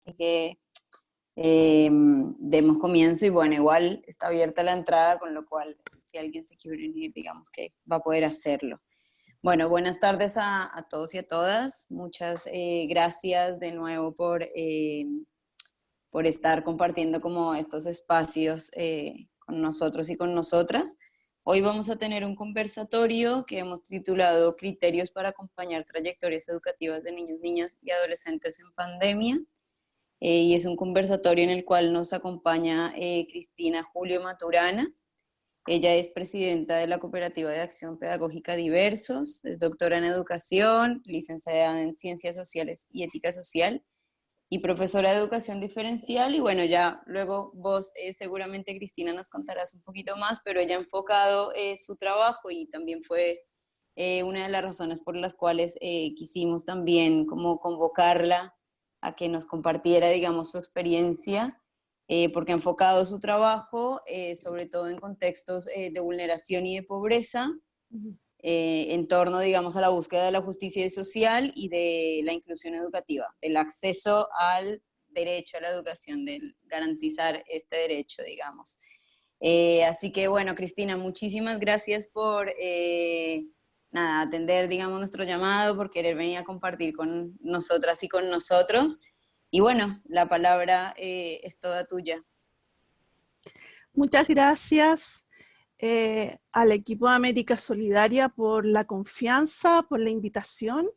Así que demos comienzo y bueno, igual está abierta la entrada, con lo cual si alguien se quiere unir, digamos que va a poder hacerlo. Bueno, buenas tardes a todos y a todas. Muchas gracias de nuevo por estar compartiendo como estos espacios con nosotros y con nosotras. Hoy vamos a tener un conversatorio que hemos titulado Criterios para acompañar trayectorias educativas de niños, niñas y adolescentes en pandemia. Y es un conversatorio en el cual nos acompaña Cristina Julio Maturana. Ella es presidenta de la Cooperativa de Acción Pedagógica Diversos, es doctora en educación, licenciada en Ciencias Sociales y Ética Social y profesora de educación diferencial. Y bueno, ya luego vos seguramente, Cristina, nos contarás un poquito más, pero ella ha enfocado su trabajo y también fue una de las razones por las cuales quisimos también como convocarla a que nos compartiera, digamos, su experiencia, porque ha enfocado su trabajo sobre todo en contextos de vulneración y de pobreza, en torno, digamos, a la búsqueda de la justicia social y de la inclusión educativa, del acceso al derecho a la educación, del garantizar este derecho, digamos. Así que bueno, Cristina, muchísimas gracias por nada, atender, digamos, nuestro llamado, por querer venir a compartir con nosotras y con nosotros. Y bueno, la palabra es toda tuya. Muchas gracias al equipo de América Solidaria por la confianza, por la invitación.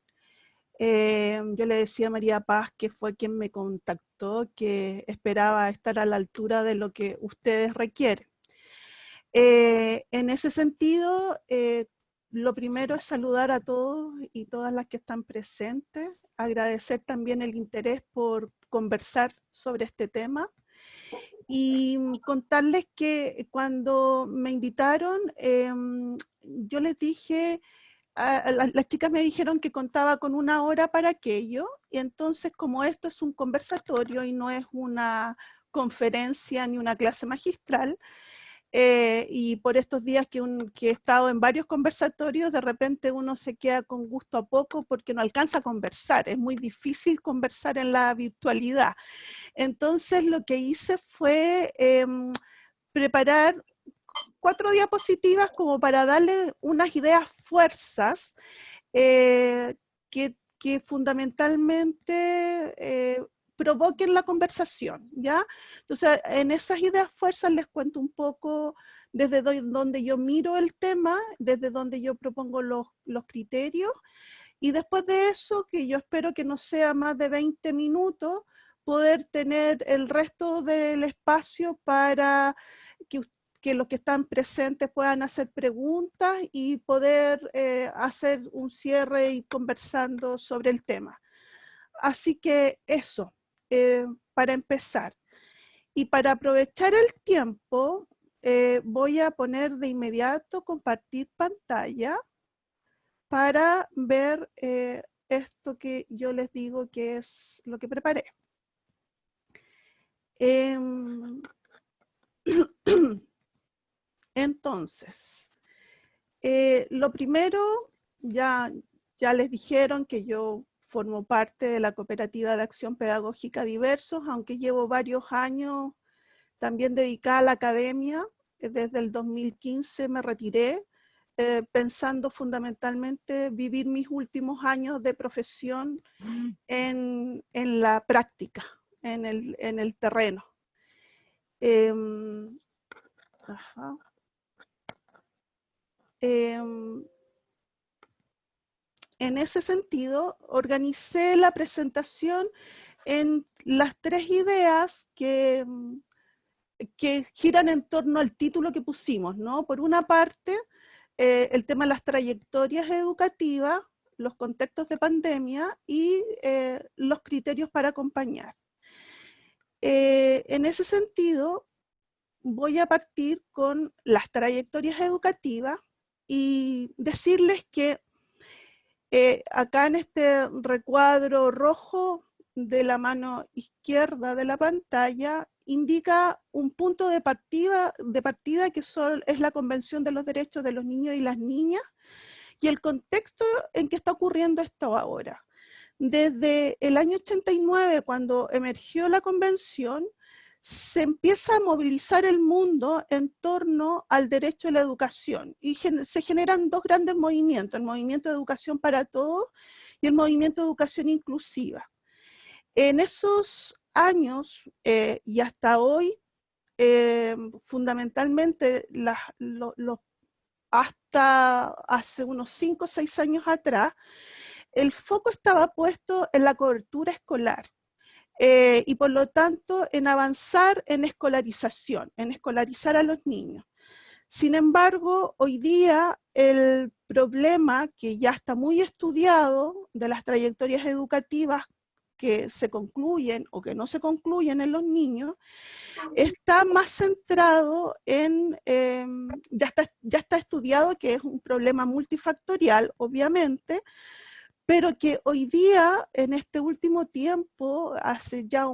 Yo le decía a María Paz, que fue quien me contactó, que esperaba estar a la altura de lo que ustedes requieren. En ese sentido, lo primero es saludar a todos y todas las que están presentes, agradecer también el interés por conversar sobre este tema y contarles que cuando me invitaron, yo les dije, las chicas me dijeron que contaba con 1 hora para aquello, y entonces, como esto es un conversatorio y no es una conferencia ni una clase magistral, y por estos días que he estado en varios conversatorios, de repente uno se queda con gusto a poco porque no alcanza a conversar, es muy difícil conversar en la virtualidad. Entonces lo que hice fue preparar 4 diapositivas como para darle unas ideas fuerzas que fundamentalmente provoquen la conversación, ¿ya? Entonces, en esas ideas fuerzas les cuento un poco desde donde yo miro el tema, desde donde yo propongo los criterios, y después de eso, que yo espero que no sea más de 20 minutos, poder tener el resto del espacio para que los que están presentes puedan hacer preguntas y poder hacer un cierre y conversando sobre el tema. Así que eso, para empezar. Y para aprovechar el tiempo, voy a poner de inmediato compartir pantalla para ver esto que yo les digo que es lo que preparé. Entonces, lo primero, ya les dijeron que yo formo parte de la Cooperativa de Acción Pedagógica Diversos, aunque llevo varios años también dedicada a la academia. Desde el 2015 me retiré, pensando fundamentalmente vivir mis últimos años de profesión en la práctica, en el terreno. Ajá. En ese sentido, organicé la presentación en las 3 ideas que giran en torno al título que pusimos, ¿no? Por una parte, el tema de las trayectorias educativas, los contextos de pandemia y los criterios para acompañar. En ese sentido, voy a partir con las trayectorias educativas y decirles que acá en este recuadro rojo de la mano izquierda de la pantalla indica un punto de partida que es la Convención de los Derechos de los Niños y las Niñas y el contexto en que está ocurriendo esto ahora. Desde el año 89, cuando emergió la convención, se empieza a movilizar el mundo en torno al derecho a la educación y se generan dos grandes movimientos, el movimiento de educación para todos y el movimiento de educación inclusiva. En esos años y hasta hoy, fundamentalmente hasta hace unos 5 o 6 años atrás, el foco estaba puesto en la cobertura escolar. Y por lo tanto en avanzar en escolarización, en escolarizar a los niños. Sin embargo, hoy día el problema que ya está muy estudiado de las trayectorias educativas que se concluyen o que no se concluyen en los niños, está más centrado en, ya está estudiado que es un problema multifactorial, obviamente, pero que hoy día, en este último tiempo, hace ya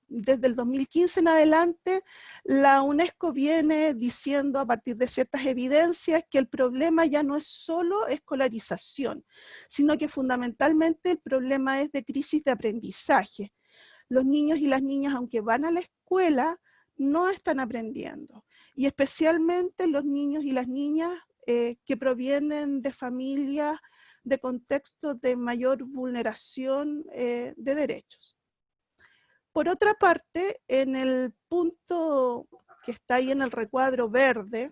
desde el 2015 en adelante, la UNESCO viene diciendo a partir de ciertas evidencias que el problema ya no es solo escolarización, sino que fundamentalmente el problema es de crisis de aprendizaje. Los niños y las niñas, aunque van a la escuela, no están aprendiendo. Y especialmente los niños y las niñas que provienen de familias de contextos de mayor vulneración de derechos. Por otra parte, en el punto que está ahí en el recuadro verde,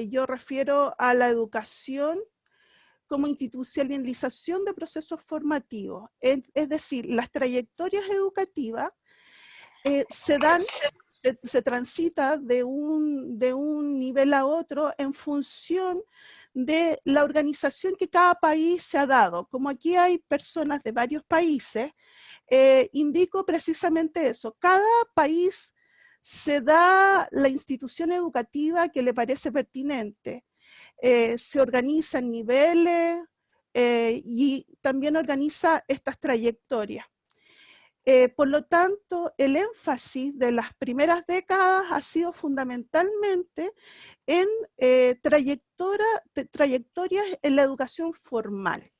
yo refiero a la educación como institucionalización de procesos formativos. Es decir, las trayectorias educativas se transita de un nivel a otro en función de la organización que cada país se ha dado. Como aquí hay personas de varios países, indico precisamente eso. Cada país se da la institución educativa que le parece pertinente. Se organiza en niveles y también organiza estas trayectorias. Por lo tanto, el énfasis de las primeras décadas ha sido fundamentalmente en trayectorias en la educación formal.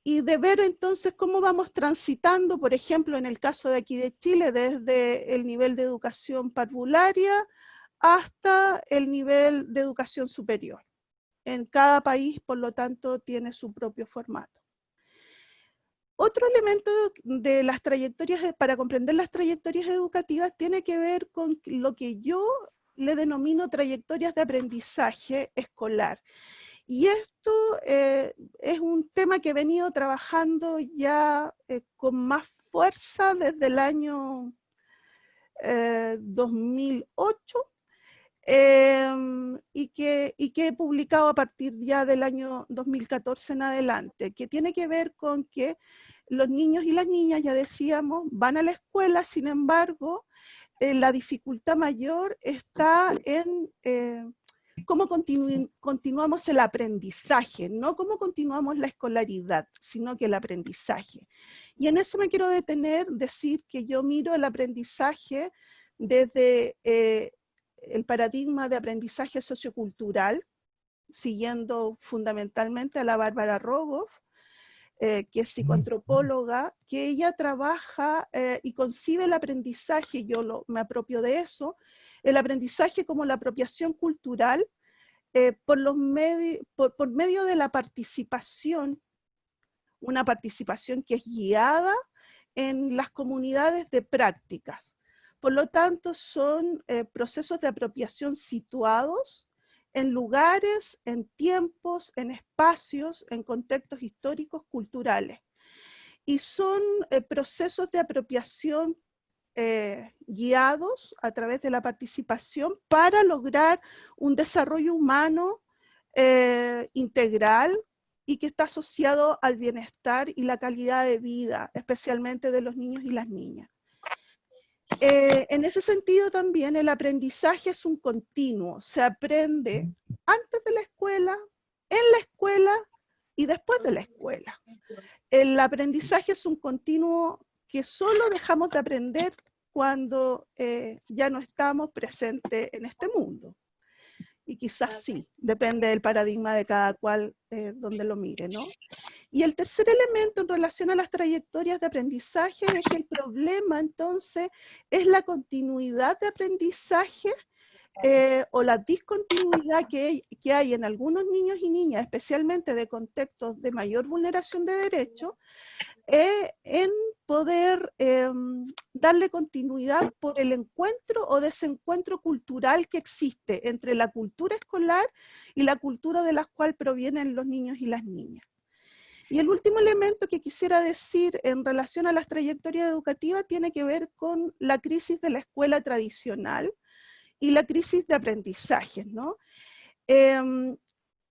Y de ver entonces cómo vamos transitando, por ejemplo, en el caso de aquí de Chile, desde el nivel de educación parvularia hasta el nivel de educación superior. En cada país, por lo tanto, tiene su propio formato. Otro elemento de las trayectorias, para comprender las trayectorias educativas, tiene que ver con lo que yo le denomino trayectorias de aprendizaje escolar. Y esto es un tema que he venido trabajando ya con más fuerza desde el año 2008 y que he publicado a partir ya del año 2014 en adelante, que tiene que ver con que los niños y las niñas, ya decíamos, van a la escuela, sin embargo, la dificultad mayor está en cómo continuamos el aprendizaje, no cómo continuamos la escolaridad, sino que el aprendizaje. Y en eso me quiero detener, decir que yo miro el aprendizaje desde el paradigma de aprendizaje sociocultural, siguiendo fundamentalmente a la Bárbara Rogoff, que es psicoantropóloga, que ella trabaja y concibe el aprendizaje, me apropio de eso, el aprendizaje como la apropiación cultural por medio de la participación, una participación que es guiada en las comunidades de prácticas. Por lo tanto, son procesos de apropiación situados en lugares, en tiempos, en espacios, en contextos históricos, culturales. Y son procesos de apropiación guiados a través de la participación para lograr un desarrollo humano integral y que está asociado al bienestar y la calidad de vida, especialmente de los niños y las niñas. En ese sentido también el aprendizaje es un continuo, se aprende antes de la escuela, en la escuela y después de la escuela. El aprendizaje es un continuo que solo dejamos de aprender cuando ya no estamos presentes en este mundo. y quizás sí, depende del paradigma de cada cual donde lo mire, ¿no? Y el tercer elemento en relación a las trayectorias de aprendizaje es que el problema entonces es la continuidad de aprendizaje o la discontinuidad que hay en algunos niños y niñas, especialmente de contextos de mayor vulneración de derechos, en poder darle continuidad por el encuentro o desencuentro cultural que existe entre la cultura escolar y la cultura de la cual provienen los niños y las niñas. Y el último elemento que quisiera decir en relación a las trayectorias educativas tiene que ver con la crisis de la escuela tradicional y la crisis de aprendizajes, ¿no?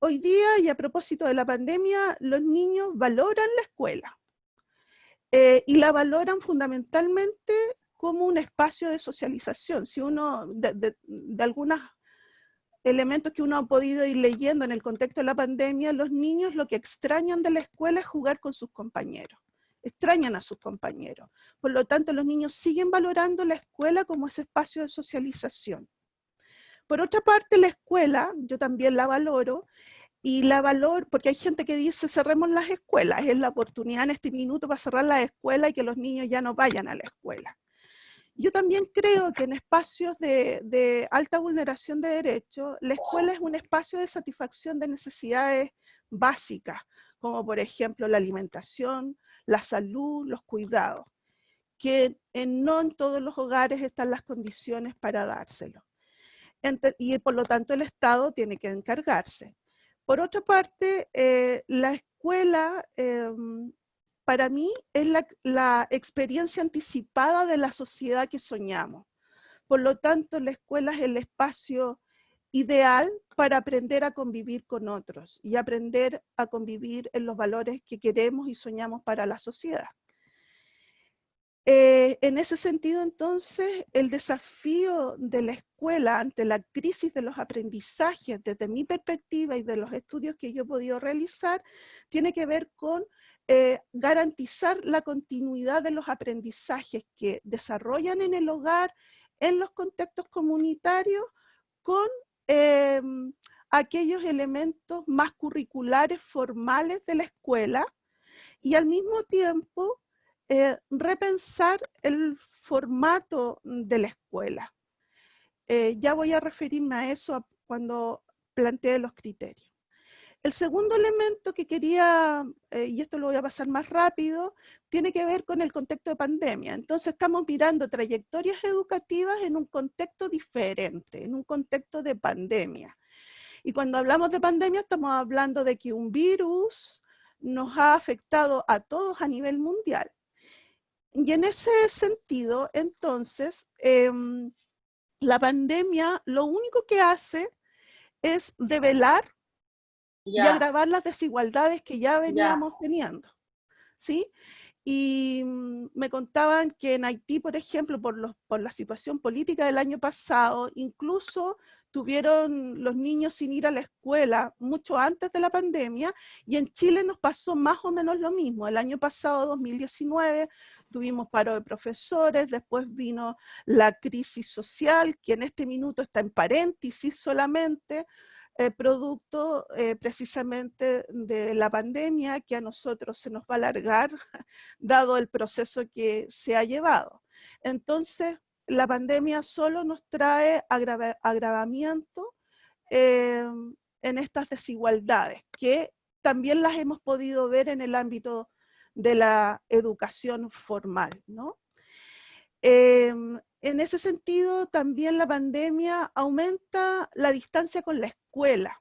Hoy día, y a propósito de la pandemia, los niños valoran la escuela y la valoran fundamentalmente como un espacio de socialización. Si uno, de algunos elementos que uno ha podido ir leyendo en el contexto de la pandemia, los niños lo que extrañan de la escuela es jugar con sus compañeros. Extrañan a sus compañeros. Por lo tanto, los niños siguen valorando la escuela como ese espacio de socialización. Por otra parte, la escuela, yo también la valoro, y la valoro, porque hay gente que dice cerremos las escuelas, es la oportunidad en este minuto para cerrar las escuelas y que los niños ya no vayan a la escuela. Yo también creo que en espacios de alta vulneración de derechos, la escuela es un espacio de satisfacción de necesidades básicas, como por ejemplo la alimentación, la salud, los cuidados, que no en todos los hogares están las condiciones para dárselo. Y por lo tanto el Estado tiene que encargarse. Por otra parte, la escuela para mí es la experiencia anticipada de la sociedad que soñamos. Por lo tanto, la escuela es el espacio ideal para aprender a convivir con otros y aprender a convivir en los valores que queremos y soñamos para la sociedad. En ese sentido, entonces, el desafío de la escuela ante la crisis de los aprendizajes, desde mi perspectiva y de los estudios que yo he podido realizar, tiene que ver con garantizar la continuidad de los aprendizajes que desarrollan en el hogar, en los contextos comunitarios, con aquellos elementos más curriculares, formales de la escuela, y al mismo tiempo repensar el formato de la escuela. Ya voy a referirme a eso cuando plantee los criterios. El segundo elemento que quería, y esto lo voy a pasar más rápido, tiene que ver con el contexto de pandemia. Entonces estamos mirando trayectorias educativas en un contexto diferente, en un contexto de pandemia. Y cuando hablamos de pandemia estamos hablando de que un virus nos ha afectado a todos a nivel mundial. Y en ese sentido, entonces, la pandemia lo único que hace es develar y agravar las desigualdades que ya veníamos teniendo, ¿sí? Y me contaban que en Haití, por ejemplo, por la situación política del año pasado, incluso tuvieron los niños sin ir a la escuela mucho antes de la pandemia, y en Chile nos pasó más o menos lo mismo. El año pasado, 2019, tuvimos paro de profesores, después vino la crisis social, que en este minuto está en paréntesis solamente, producto precisamente de la pandemia, que a nosotros se nos va a alargar dado el proceso que se ha llevado. Entonces, la pandemia solo nos trae agravamiento en estas desigualdades, que también las hemos podido ver en el ámbito de la educación formal, ¿no? En ese sentido, también la pandemia aumenta la distancia con la escuela.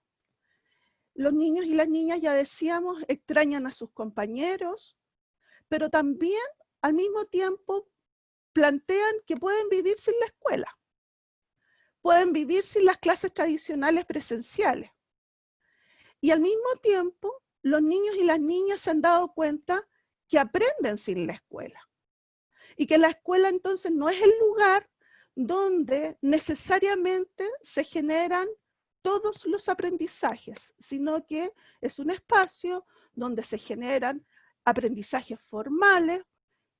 Los niños y las niñas, ya decíamos, extrañan a sus compañeros, pero también al mismo tiempo plantean que pueden vivir sin la escuela. Pueden vivir sin las clases tradicionales presenciales. Y al mismo tiempo, los niños y las niñas se han dado cuenta que aprenden sin la escuela. Y que la escuela entonces no es el lugar donde necesariamente se generan todos los aprendizajes, sino que es un espacio donde se generan aprendizajes formales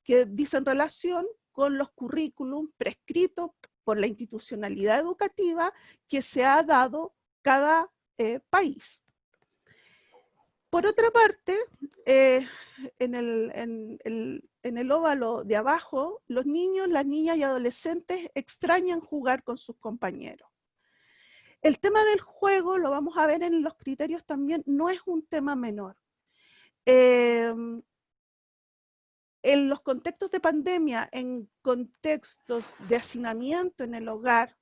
que dicen relación con los currículum prescritos por la institucionalidad educativa que se ha dado cada país. Por otra parte, en el óvalo de abajo, los niños, las niñas y adolescentes extrañan jugar con sus compañeros. El tema del juego, lo vamos a ver en los criterios también, no es un tema menor. En los contextos de pandemia, en contextos de hacinamiento en el hogar,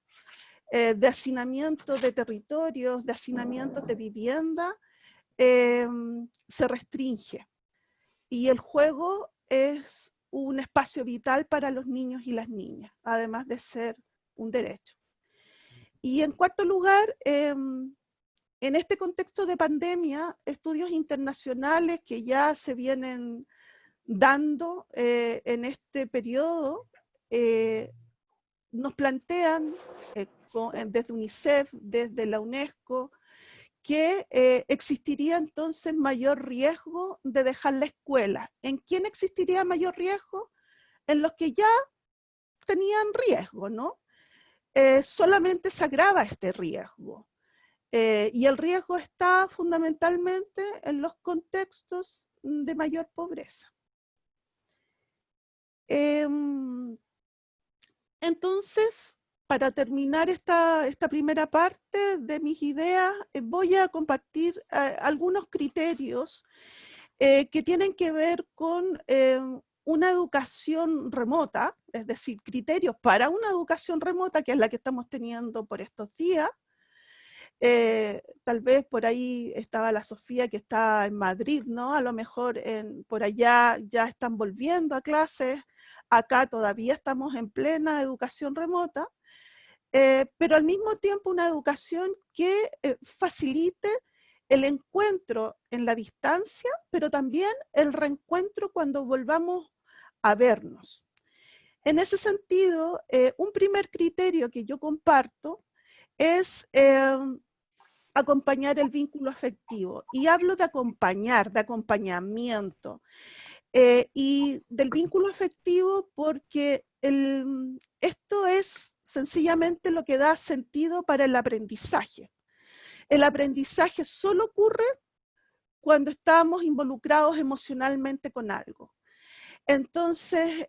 de hacinamiento de territorios, de hacinamientos de vivienda, se restringe. Y el juego es un espacio vital para los niños y las niñas, además de ser un derecho. Y en cuarto lugar, en este contexto de pandemia, estudios internacionales que ya se vienen dando en este periodo, nos plantean desde UNICEF, desde la UNESCO, que existiría entonces mayor riesgo de dejar la escuela. ¿En quién existiría mayor riesgo? En los que ya tenían riesgo, ¿no? Solamente se agrava este riesgo. Y el riesgo está fundamentalmente en los contextos de mayor pobreza. Entonces, para terminar esta primera parte de mis ideas, voy a compartir algunos criterios que tienen que ver con una educación remota, es decir, criterios para una educación remota, que es la que estamos teniendo por estos días. Tal vez por ahí estaba la Sofía que está en Madrid, ¿no? A lo mejor por allá ya están volviendo a clases, acá todavía estamos en plena educación remota, pero al mismo tiempo una educación que facilite el encuentro en la distancia, pero también el reencuentro cuando volvamos a vernos. En ese sentido, un primer criterio que yo comparto es acompañar el vínculo afectivo. Y hablo de acompañar, de acompañamiento. Y del vínculo afectivo porque esto es sencillamente lo que da sentido para el aprendizaje. El aprendizaje solo ocurre cuando estamos involucrados emocionalmente con algo. Entonces,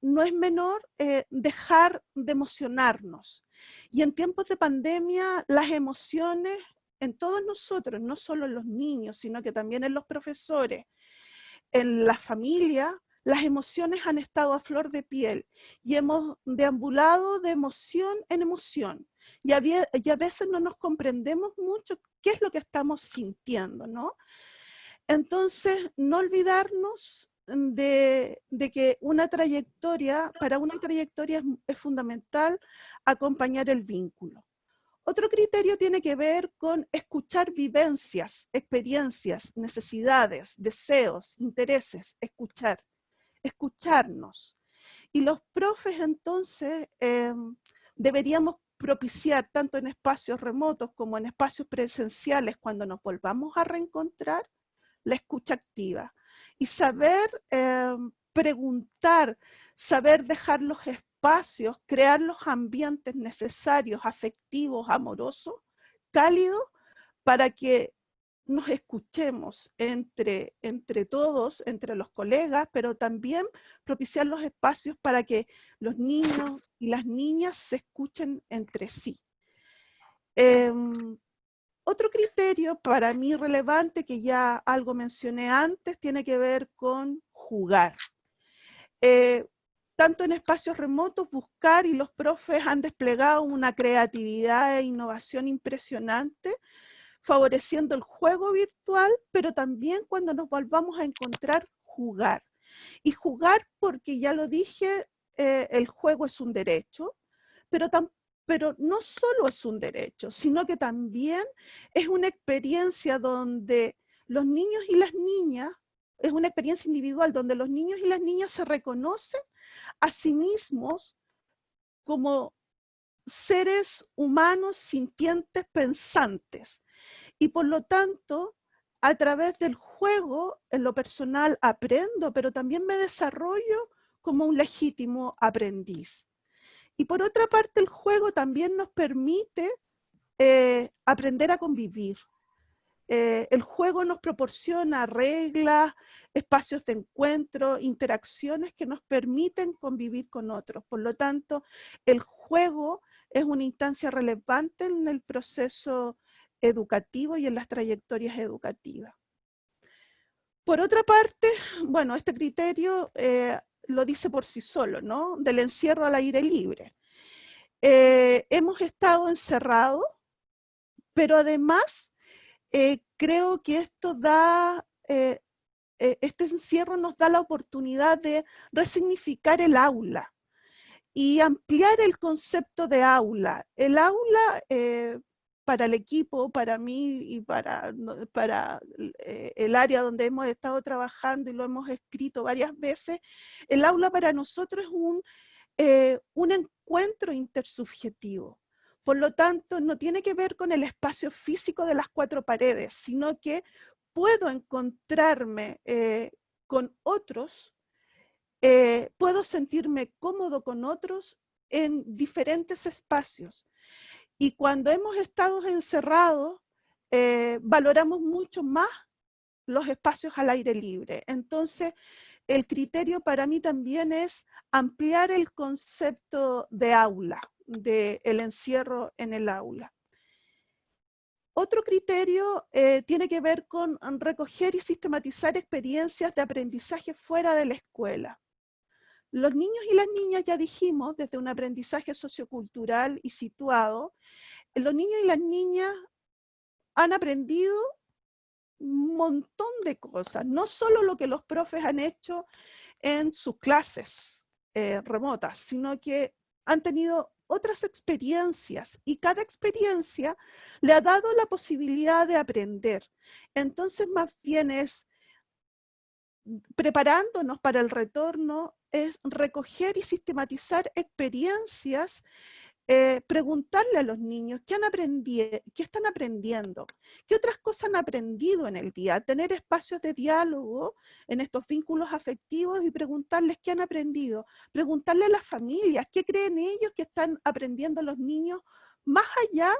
no es menor dejar de emocionarnos. Y en tiempos de pandemia, las emociones en todos nosotros, no solo en los niños, sino que también en los profesores, en la familia, las emociones han estado a flor de piel y hemos deambulado de emoción en emoción. Y a veces no nos comprendemos mucho qué es lo que estamos sintiendo, ¿no? Entonces, no olvidarnos de que para una trayectoria es fundamental acompañar el vínculo. Otro criterio tiene que ver con escuchar vivencias, experiencias, necesidades, deseos, intereses, escucharnos. Y los profes entonces deberíamos propiciar tanto en espacios remotos como en espacios presenciales cuando nos volvamos a reencontrar la escucha activa y saber preguntar, saber dejar los espacios, crear los ambientes necesarios, afectivos, amorosos, cálidos, para que nos escuchemos entre todos, entre los colegas, pero también propiciar los espacios para que los niños y las niñas se escuchen entre sí. Otro criterio para mí relevante, que ya algo mencioné antes, tiene que ver con jugar. Tanto en espacios remotos, buscar, y los profes han desplegado una creatividad e innovación impresionante, favoreciendo el juego virtual, pero también cuando nos volvamos a encontrar, jugar. Y jugar porque, ya lo dije, el juego es un derecho, pero no solo es un derecho, sino que también es una experiencia donde los niños y las niñas, es una experiencia individual donde los niños y las niñas se reconocen a sí mismos como seres humanos, sintientes, pensantes. Y por lo tanto, a través del juego, en lo personal aprendo, pero también me desarrollo como un legítimo aprendiz. Y por otra parte, el juego también nos permite aprender a convivir. El juego nos proporciona reglas, espacios de encuentro, interacciones que nos permiten convivir con otros. Por lo tanto, el juego es una instancia relevante en el proceso educativo y en las trayectorias educativas. Por otra parte, bueno, este criterio lo dice por sí solo, ¿no? Del encierro al aire libre. Hemos estado encerrados, pero además creo que esto da, este encierro nos da la oportunidad de resignificar el aula y ampliar el concepto de aula. El aula, para el equipo, para mí y para el área donde hemos estado trabajando y lo hemos escrito varias veces, el aula para nosotros es un encuentro intersubjetivo. Por lo tanto, no tiene que ver con el espacio físico de las cuatro paredes, sino que puedo encontrarme con otros, puedo sentirme cómodo con otros en diferentes espacios. Y cuando hemos estado encerrados, valoramos mucho más los espacios al aire libre. Entonces, el criterio para mí también es ampliar el concepto de aula, del encierro en el aula. Otro criterio tiene que ver con recoger y sistematizar experiencias de aprendizaje fuera de la escuela. Los niños y las niñas, ya dijimos, desde un aprendizaje sociocultural y situado, los niños y las niñas han aprendido un montón de cosas, no solo lo que los profes han hecho en sus clases remotas, sino que han tenido otras experiencias y cada experiencia le ha dado la posibilidad de aprender. Entonces, más bien es preparándonos para el retorno, es recoger y sistematizar experiencias, preguntarle a los niños qué están aprendiendo, qué otras cosas han aprendido en el día, tener espacios de diálogo en estos vínculos afectivos y preguntarles qué han aprendido, preguntarle a las familias qué creen ellos que están aprendiendo los niños más allá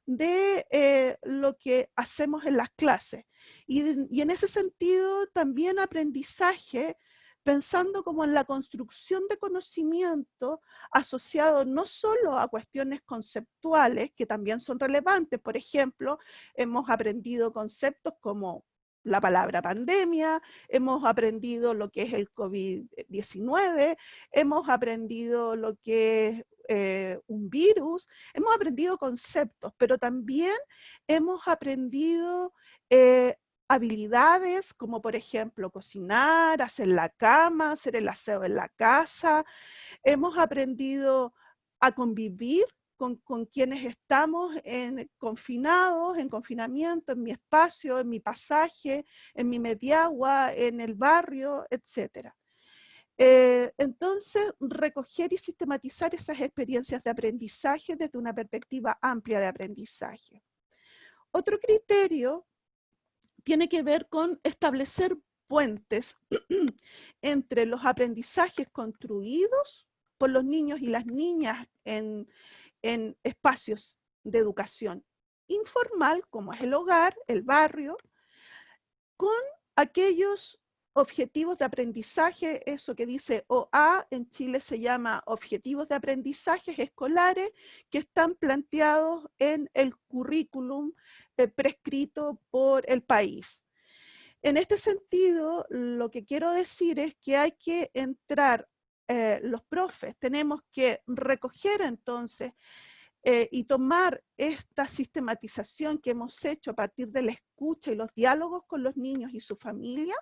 de lo que hacemos en las clases. Y en ese sentido también aprendizaje pensando como en la construcción de conocimiento asociado no solo a cuestiones conceptuales, que también son relevantes. Por ejemplo, hemos aprendido conceptos como la palabra pandemia, hemos aprendido lo que es el COVID-19, hemos aprendido lo que es un virus, hemos aprendido conceptos, pero también hemos aprendido habilidades como por ejemplo cocinar, hacer la cama, hacer el aseo en la casa. Hemos aprendido a convivir con quienes estamos confinados, en confinamiento, en mi espacio, en mi pasaje, en mi mediagua, en el barrio, etc. Entonces, recoger y sistematizar esas experiencias de aprendizaje desde una perspectiva amplia de aprendizaje. Otro criterio tiene que ver con establecer puentes entre los aprendizajes construidos por los niños y las niñas en espacios de educación informal, como es el hogar, el barrio, con aquellos objetivos de aprendizaje, eso que dice OA, en Chile se llama objetivos de aprendizajes escolares, que están planteados en el currículum prescrito por el país. En este sentido, lo que quiero decir es que hay que entrar, los profes, tenemos que recoger entonces y tomar esta sistematización que hemos hecho a partir de la escucha y los diálogos con los niños y su familia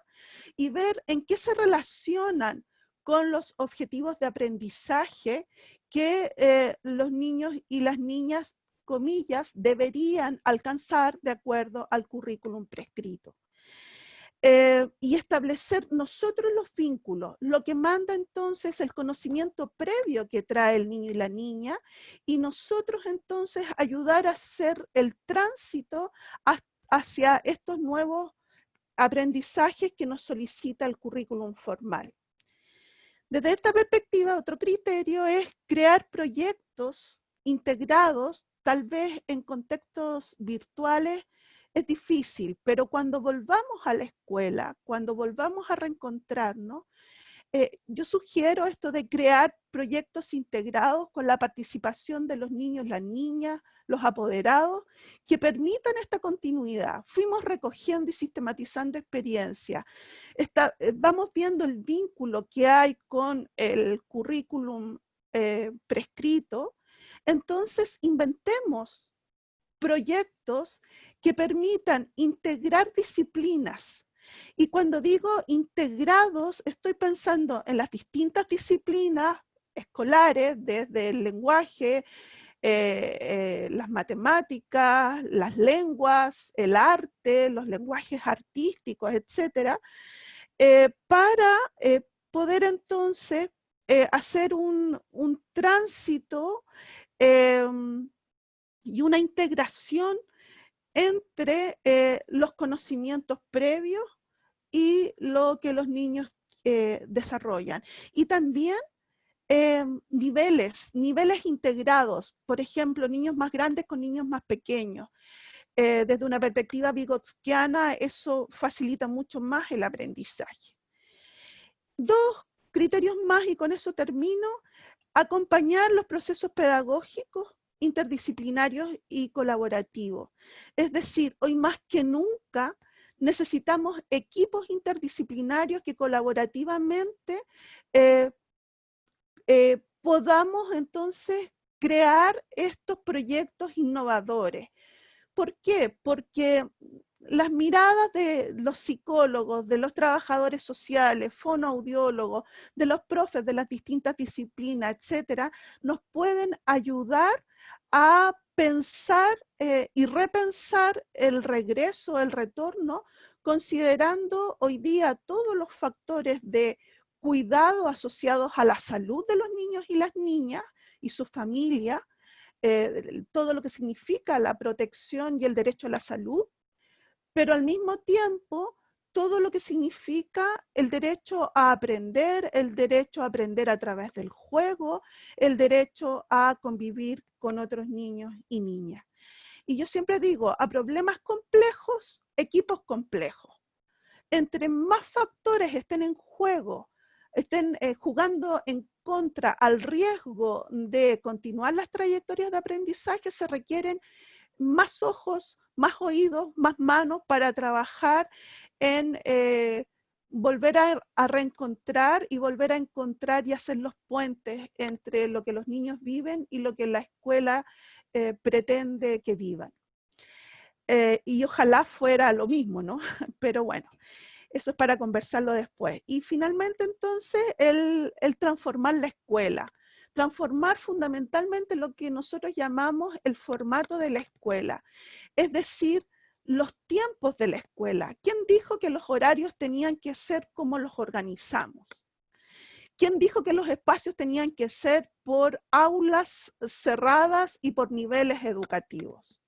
y ver en qué se relacionan con los objetivos de aprendizaje que los niños y las niñas, comillas, deberían alcanzar de acuerdo al currículum prescrito. Y establecer nosotros los vínculos, lo que manda entonces el conocimiento previo que trae el niño y la niña, y nosotros entonces ayudar a hacer el tránsito hacia estos nuevos aprendizajes que nos solicita el currículum formal. Desde esta perspectiva, otro criterio es crear proyectos integrados tal vez en contextos virtuales es difícil, pero cuando volvamos a la escuela, cuando volvamos a reencontrarnos, yo sugiero esto de crear proyectos integrados con la participación de los niños, las niñas, los apoderados, que permitan esta continuidad. Fuimos recogiendo y sistematizando experiencias. Vamos viendo el vínculo que hay con el currículum prescrito. Entonces, inventemos proyectos que permitan integrar disciplinas. Y cuando digo integrados, estoy pensando en las distintas disciplinas escolares, desde el lenguaje, las matemáticas, las lenguas, el arte, los lenguajes artísticos, etcétera, para poder entonces hacer un tránsito y una integración entre los conocimientos previos y lo que los niños desarrollan. Y también niveles integrados, por ejemplo, niños más grandes con niños más pequeños. Desde una perspectiva vygotskiana, eso facilita mucho más el aprendizaje. Dos criterios más y con eso termino. Acompañar los procesos pedagógicos interdisciplinarios y colaborativos. Es decir, hoy más que nunca necesitamos equipos interdisciplinarios que colaborativamente podamos entonces crear estos proyectos innovadores. ¿Por qué? Porque las miradas de los psicólogos, de los trabajadores sociales, fonoaudiólogos, de los profes de las distintas disciplinas, etcétera, nos pueden ayudar a pensar y repensar el regreso, el retorno, considerando hoy día todos los factores de cuidado asociados a la salud de los niños y las niñas y sus familias, todo lo que significa la protección y el derecho a la salud, pero al mismo tiempo todo lo que significa el derecho a aprender a través del juego, el derecho a convivir con otros niños y niñas. Y yo siempre digo, a problemas complejos, equipos complejos. Entre más factores estén en juego, estén jugando en contra al riesgo de continuar las trayectorias de aprendizaje, se requieren más ojos, más oídos, más manos para trabajar en volver a reencontrar y volver a encontrar y hacer los puentes entre lo que los niños viven y lo que la escuela pretende que vivan. Y ojalá fuera lo mismo, ¿no? Pero bueno, eso es para conversarlo después. Y finalmente entonces el transformar la escuela. Transformar fundamentalmente lo que nosotros llamamos el formato de la escuela. Es decir, los tiempos de la escuela. ¿Quién dijo que los horarios tenían que ser como los organizamos? ¿Quién dijo que los espacios tenían que ser por aulas cerradas y por niveles educativos?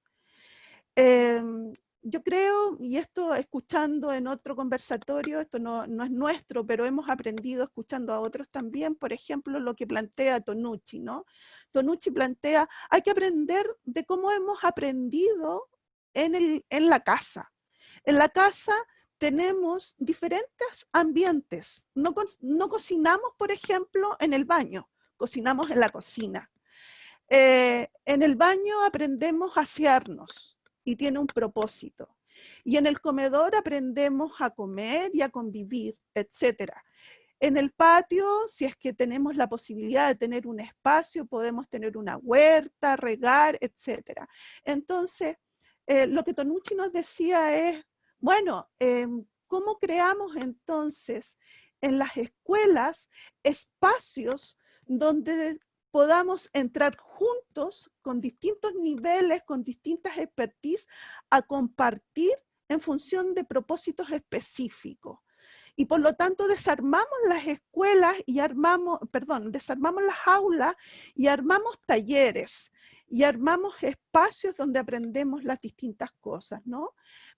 Yo creo, y esto escuchando en otro conversatorio, esto no es nuestro, pero hemos aprendido escuchando a otros también, por ejemplo, lo que plantea Tonucci, ¿no? Tonucci plantea, hay que aprender de cómo hemos aprendido en la casa. En la casa tenemos diferentes ambientes. No cocinamos, por ejemplo, en el baño, cocinamos en la cocina. En el baño aprendemos a asearnos y tiene un propósito. Y en el comedor aprendemos a comer y a convivir, etcétera. En el patio, si es que tenemos la posibilidad de tener un espacio, podemos tener una huerta, regar, etcétera. Entonces, lo que Tonucci nos decía es, bueno, ¿cómo creamos entonces en las escuelas espacios donde podamos entrar juntos con distintos niveles, con distintas expertise, a compartir en función de propósitos específicos? Y por lo tanto desarmamos las escuelas y desarmamos las aulas y armamos talleres y armamos espacios donde aprendemos las distintas cosas, ¿no?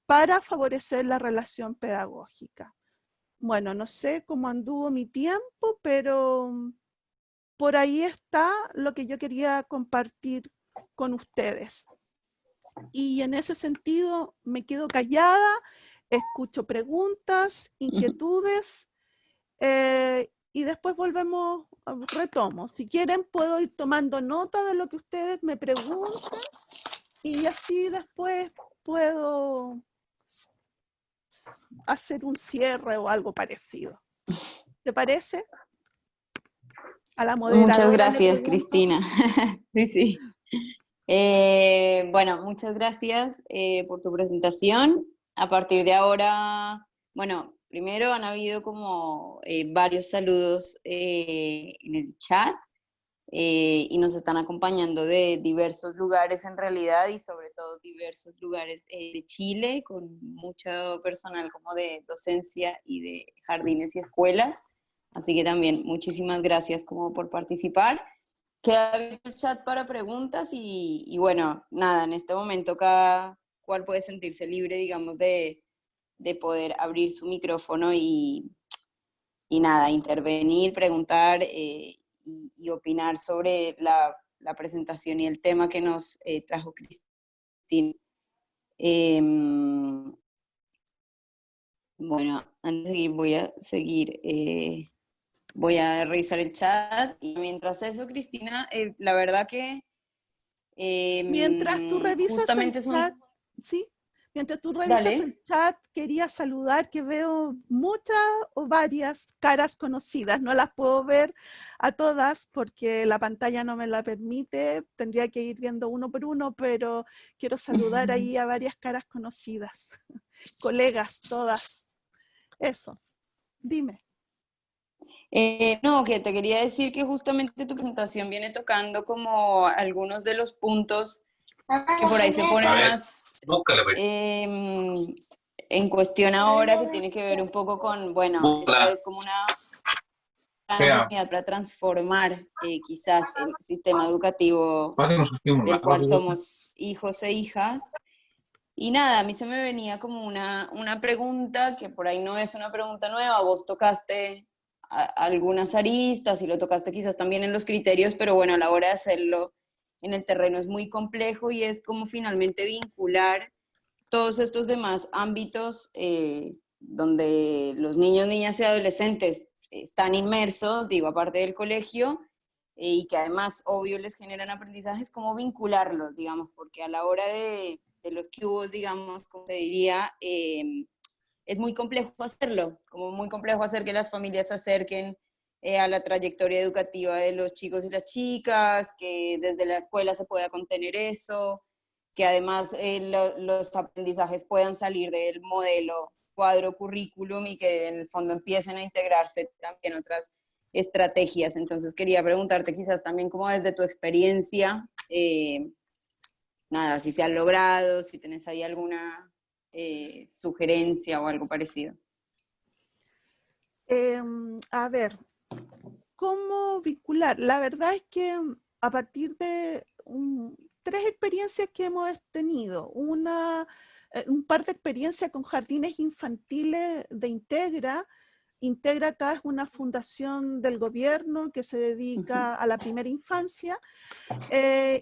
Para favorecer la relación pedagógica. Bueno, no sé cómo anduvo mi tiempo, pero por ahí está lo que yo quería compartir con ustedes. Y en ese sentido me quedo callada, escucho preguntas, inquietudes, y después volvemos, retomo. Si quieren puedo ir tomando nota de lo que ustedes me preguntan y así después puedo hacer un cierre o algo parecido. ¿Te parece? A la moderadora. Muchas gracias, Cristina. Sí, sí. Bueno, muchas gracias por tu presentación. A partir de ahora, bueno, primero han habido como varios saludos en el chat y nos están acompañando de diversos lugares en realidad y sobre todo diversos lugares de Chile, con mucho personal como de docencia y de jardines y escuelas. Así que también muchísimas gracias como por participar. Queda abierto el chat para preguntas y bueno, nada, en este momento cada cual puede sentirse libre, digamos, de poder abrir su micrófono y nada, intervenir, preguntar y opinar sobre la presentación y el tema que nos trajo Cristina. Bueno, antes de seguir voy a revisar el chat y mientras eso, Cristina, la verdad que mientras tú revisas justamente el chat, son... ¿sí? Mientras tú revisas Dale. el chat, quería saludar que veo muchas o varias caras conocidas. No las puedo ver a todas porque la pantalla no me la permite. Tendría que ir viendo uno por uno, pero quiero saludar ahí a varias caras conocidas. Colegas, todas. Eso. Dime. No, que te quería decir que justamente tu presentación viene tocando como algunos de los puntos que por ahí se ponen más en cuestión ahora, que tiene que ver un poco con, bueno, esta es como una oportunidad para transformar quizás el sistema educativo del cual somos hijos e hijas. Y nada, a mí se me venía como una pregunta que por ahí no es una pregunta nueva, vos tocaste algunas aristas y lo tocaste quizás también en los criterios, pero bueno, a la hora de hacerlo en el terreno es muy complejo y es como finalmente vincular todos estos demás ámbitos donde los niños, niñas y adolescentes están inmersos, digo, aparte del colegio, y que además, obvio, les generan aprendizajes, cómo vincularlos, digamos, porque a la hora de los cubos, digamos, como te diría, es muy complejo hacerlo, como muy complejo hacer que las familias se acerquen a la trayectoria educativa de los chicos y las chicas, que desde la escuela se pueda contener eso, que además los aprendizajes puedan salir del modelo cuadro currículum y que en el fondo empiecen a integrarse también otras estrategias. Entonces quería preguntarte quizás también como desde tu experiencia, nada, si se ha logrado, si tenés ahí alguna sugerencia o algo parecido. A ver, ¿cómo vincular? La verdad es que a partir de tres experiencias que hemos tenido, un par de experiencias con jardines infantiles de Integra. Integra acá es una fundación del gobierno que se dedica a la primera infancia,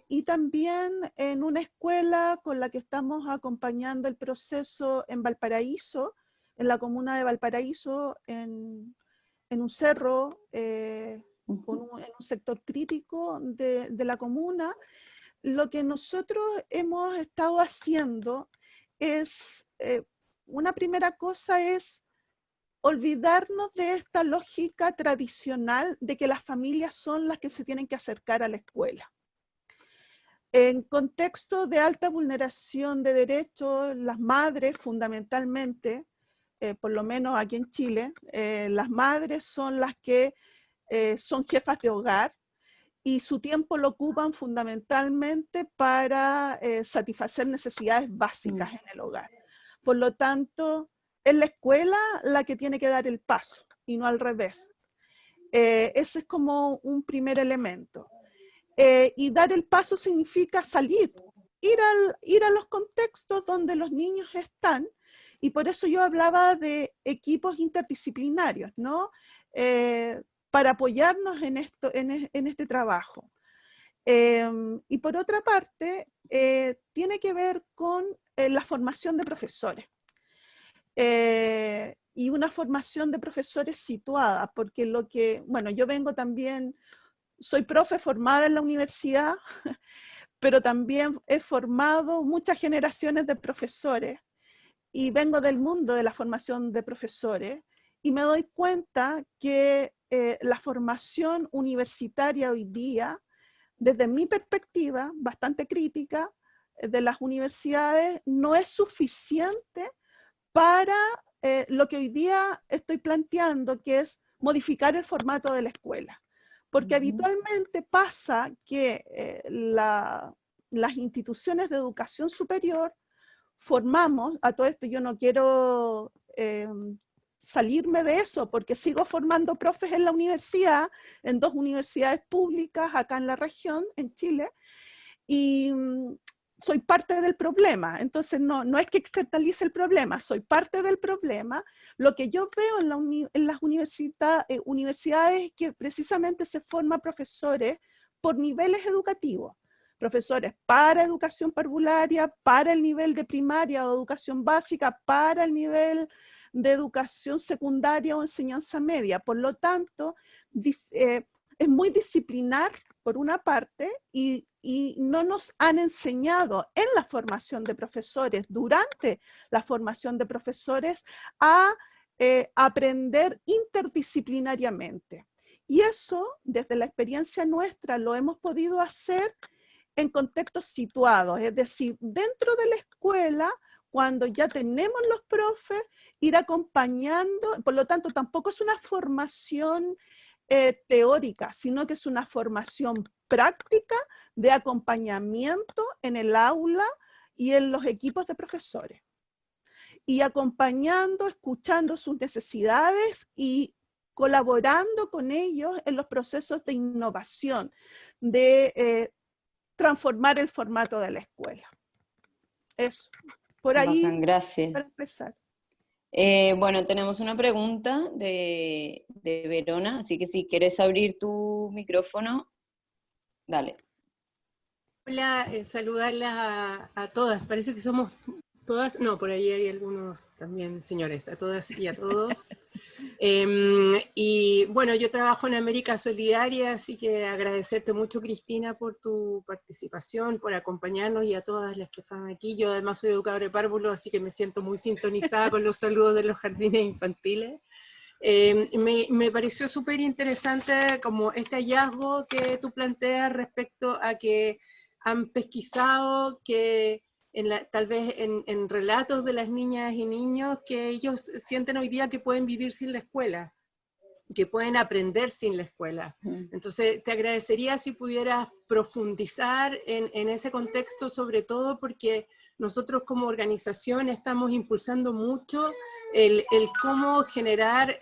y también en una escuela con la que estamos acompañando el proceso en Valparaíso, en la comuna de Valparaíso, en un cerro, en un sector crítico de la comuna. Lo que nosotros hemos estado haciendo es, una primera cosa es olvidarnos de esta lógica tradicional de que las familias son las que se tienen que acercar a la escuela. En contexto de alta vulneración de derechos, las madres fundamentalmente, por lo menos aquí en Chile, las madres son las que son jefas de hogar y su tiempo lo ocupan fundamentalmente para satisfacer necesidades básicas en el hogar. Por lo tanto, es la escuela la que tiene que dar el paso y no al revés. Ese es como un primer elemento. Y dar el paso significa salir, ir a los contextos donde los niños están, y por eso yo hablaba de equipos interdisciplinarios, ¿no? Para apoyarnos en este trabajo. Y por otra parte, tiene que ver con la formación de profesores. Y una formación de profesores situada, porque bueno, yo vengo también, soy profe formada en la universidad, pero también he formado muchas generaciones de profesores y vengo del mundo de la formación de profesores y me doy cuenta que la formación universitaria hoy día, desde mi perspectiva bastante crítica de las universidades, no es suficiente para lo que hoy día estoy planteando, que es modificar el formato de la escuela. Porque habitualmente pasa que las instituciones de educación superior formamos, a todo esto yo no quiero salirme de eso, porque sigo formando profes en la universidad, en 2 universidades públicas acá en la región, en Chile, y soy parte del problema. Entonces no es que externalice el problema, soy parte del problema. Lo que yo veo en las universidades es que precisamente se forman profesores por niveles educativos. Profesores para educación parvularia, para el nivel de primaria o educación básica, para el nivel de educación secundaria o enseñanza media. Por lo tanto, es muy disciplinar por una parte y no nos han enseñado en la formación de profesores, durante la formación de profesores, a aprender interdisciplinariamente. Y eso, desde la experiencia nuestra, lo hemos podido hacer en contextos situados, es decir, dentro de la escuela, cuando ya tenemos los profes, ir acompañando, por lo tanto, tampoco es una formación teórica, sino que es una formación práctica de acompañamiento en el aula y en los equipos de profesores. Y acompañando, escuchando sus necesidades y colaborando con ellos en los procesos de innovación, de transformar el formato de la escuela. Eso, por ahí, Bacán, gracias. para empezar. Bueno, tenemos una pregunta de Verona, así que si quieres abrir tu micrófono, dale. Hola, saludarlas a todas. Parece que somos todas, no, por ahí hay algunos también señores, a todas y a todos. Y bueno, yo trabajo en América Solidaria, así que agradecerte mucho, Cristina, por tu participación, por acompañarnos y a todas las que están aquí. Yo además soy educadora de párvulos, así que me siento muy sintonizada con los saludos de los jardines infantiles. Me pareció súper interesante como este hallazgo que tú planteas respecto a que han pesquisado que tal vez en relatos de las niñas y niños que ellos sienten hoy día que pueden vivir sin la escuela, que pueden aprender sin la escuela. Entonces te agradecería si pudieras profundizar en ese contexto, sobre todo porque nosotros como organización estamos impulsando mucho el cómo generar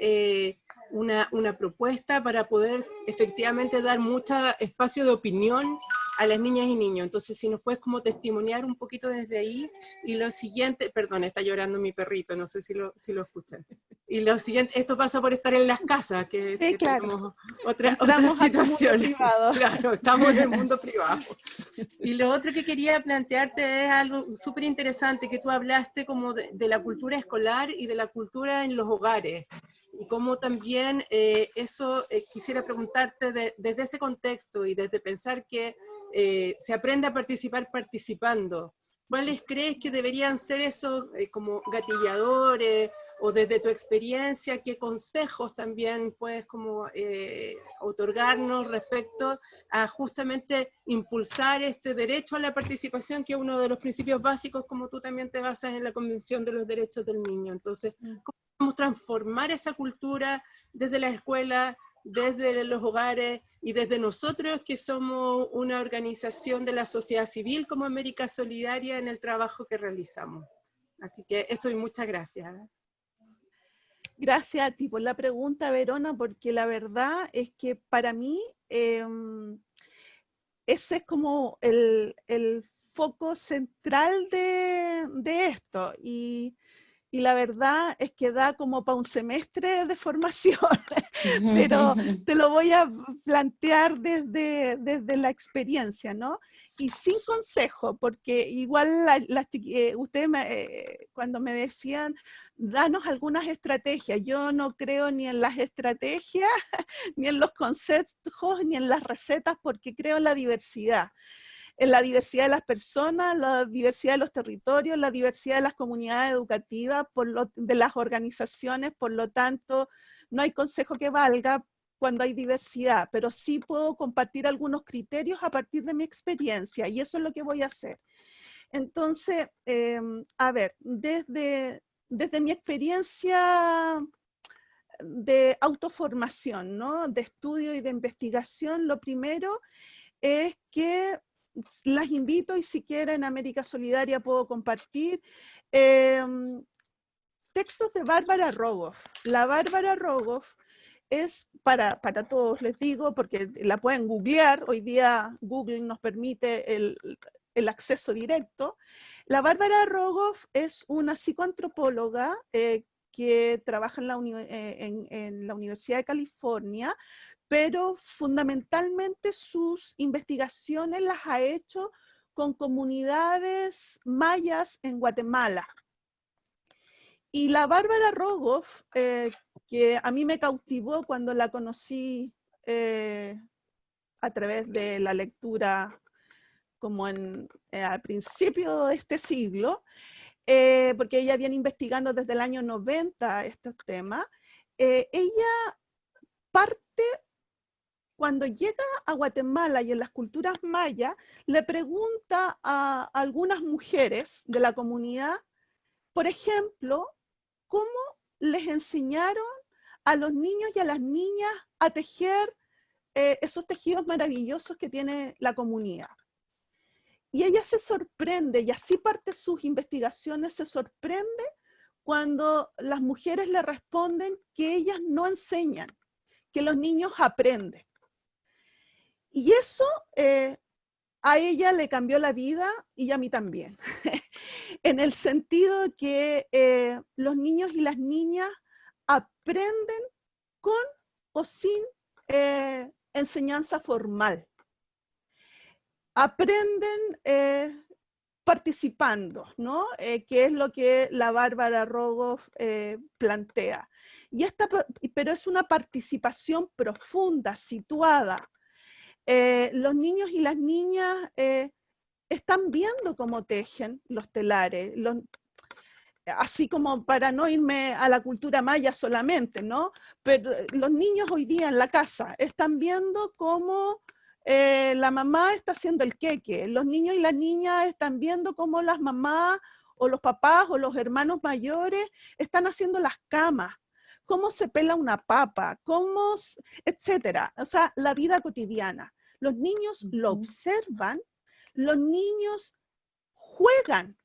una propuesta para poder efectivamente dar mucho espacio de opinión a las niñas y niños. Entonces, si nos puedes como testimoniar un poquito desde ahí. Y lo siguiente, perdón, está llorando mi perrito, no sé si lo escuchan. Y lo siguiente, esto pasa por estar en las casas, que claro. tenemos otra situación. Claro, estamos en el mundo privado. Y lo otro que quería plantearte es algo súper interesante, que tú hablaste como de la cultura escolar y de la cultura en los hogares. Y cómo también eso quisiera preguntarte desde ese contexto y desde pensar que se aprende a participar participando. ¿Cuáles crees que deberían ser esos como gatilladores o desde tu experiencia, qué consejos también puedes como otorgarnos respecto a justamente impulsar este derecho a la participación, que es uno de los principios básicos, como tú también te basas en la Convención de los Derechos del Niño? Entonces, ¿cómo podemos transformar esa cultura desde la escuela, desde los hogares y desde nosotros que somos una organización de la sociedad civil como América Solidaria en el trabajo que realizamos? Así que eso, y muchas gracias. Gracias a ti por la pregunta, Verona, porque la verdad es que para mí ese es como el foco central de esto. Y y la verdad es que da como para un semestre de formación, pero te lo voy a plantear desde la experiencia, ¿no? Y sin consejo, porque igual ustedes cuando me decían, danos algunas estrategias, yo no creo ni en las estrategias, ni en los consejos, ni en las recetas, porque creo en la diversidad de las personas, la diversidad de los territorios, la diversidad de las comunidades educativas, de las organizaciones, por lo tanto, no hay consejo que valga cuando hay diversidad, pero sí puedo compartir algunos criterios a partir de mi experiencia, y eso es lo que voy a hacer. Entonces, a ver, desde mi experiencia de autoformación, ¿no? De estudio y de investigación, lo primero es que las invito, y si quieren América Solidaria puedo compartir textos de Bárbara Rogoff. La Bárbara Rogoff es para todos, les digo, porque la pueden googlear, hoy día Google nos permite el acceso directo. La Bárbara Rogoff es una psicoantropóloga que trabaja en la Universidad de California, pero fundamentalmente sus investigaciones las ha hecho con comunidades mayas en Guatemala. Y la Bárbara Rogoff, que a mí me cautivó cuando la conocí a través de la lectura como al principio de este siglo, porque ella viene investigando desde el año 90 estos temas, ella parte. Cuando llega a Guatemala y en las culturas mayas, le pregunta a algunas mujeres de la comunidad, por ejemplo, cómo les enseñaron a los niños y a las niñas a tejer esos tejidos maravillosos que tiene la comunidad. Y ella se sorprende, y así parte sus investigaciones, se sorprende cuando las mujeres le responden que ellas no enseñan, que los niños aprenden. Y eso a ella le cambió la vida y a mí también, en el sentido de que los niños y las niñas aprenden con o sin enseñanza formal. Aprenden participando, ¿no? Que es lo que la Bárbara Rogoff plantea. Pero es una participación profunda, situada. Los niños y las niñas están viendo cómo tejen los telares, así como para no irme a la cultura maya solamente, ¿no? Pero los niños hoy día en la casa están viendo cómo la mamá está haciendo el queque, los niños y las niñas están viendo cómo las mamás o los papás o los hermanos mayores están haciendo las camas, cómo se pela una papa, etcétera. O sea, la vida cotidiana. Los niños lo observan, los niños juegan,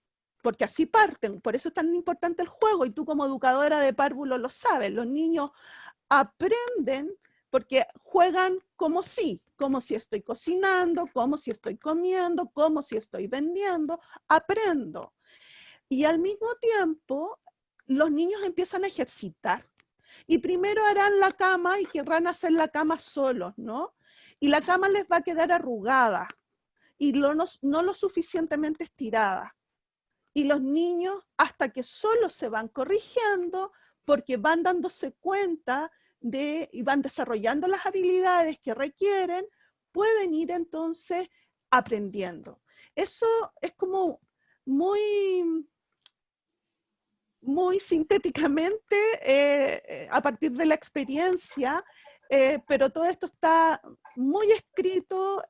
porque así parten, por eso es tan importante el juego, y tú como educadora de párvulos lo sabes, los niños aprenden porque juegan como si estoy cocinando, como si estoy comiendo, como si estoy vendiendo, aprendo. Y al mismo tiempo, los niños empiezan a ejercitar. Y primero harán la cama y querrán hacer la cama solos, ¿no? Y la cama les va a quedar arrugada y no lo suficientemente estirada. Y los niños, hasta que solo se van corrigiendo, porque van dándose cuenta y van desarrollando las habilidades que requieren, pueden ir entonces aprendiendo. Eso es como muy sintéticamente a partir de la experiencia, pero todo esto está muy escrito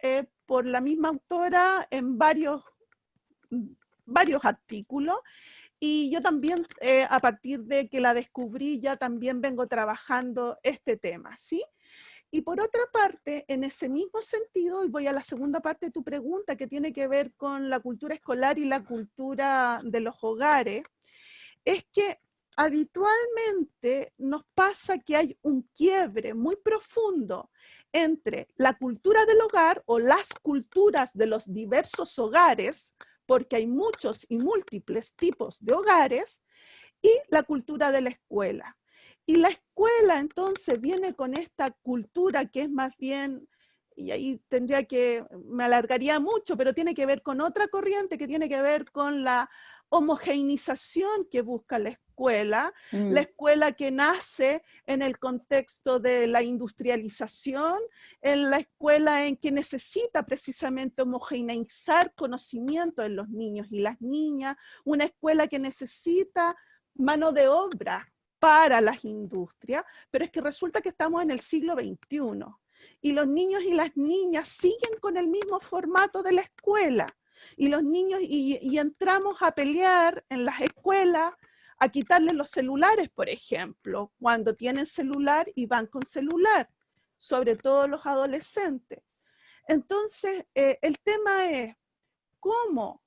por la misma autora en varios artículos, y yo también a partir de que la descubrí ya también vengo trabajando este tema, ¿sí? Y por otra parte, en ese mismo sentido, y voy a la segunda parte de tu pregunta que tiene que ver con la cultura escolar y la cultura de los hogares, es que habitualmente nos pasa que hay un quiebre muy profundo entre la cultura del hogar o las culturas de los diversos hogares, porque hay muchos y múltiples tipos de hogares, y la cultura de la escuela. Y la escuela entonces viene con esta cultura que es más bien, y ahí me alargaría mucho, pero tiene que ver con otra corriente que tiene que ver con la homogeneización que busca la escuela que nace en el contexto de la industrialización, en la escuela en que necesita precisamente homogeneizar conocimiento en los niños y las niñas, una escuela que necesita mano de obra para las industrias, pero es que resulta que estamos en el siglo XXI y los niños y las niñas siguen con el mismo formato de la escuela. Y los niños, y entramos a pelear en las escuelas, a quitarles los celulares, por ejemplo, cuando tienen celular y van con celular, sobre todo los adolescentes. Entonces, el tema es cómo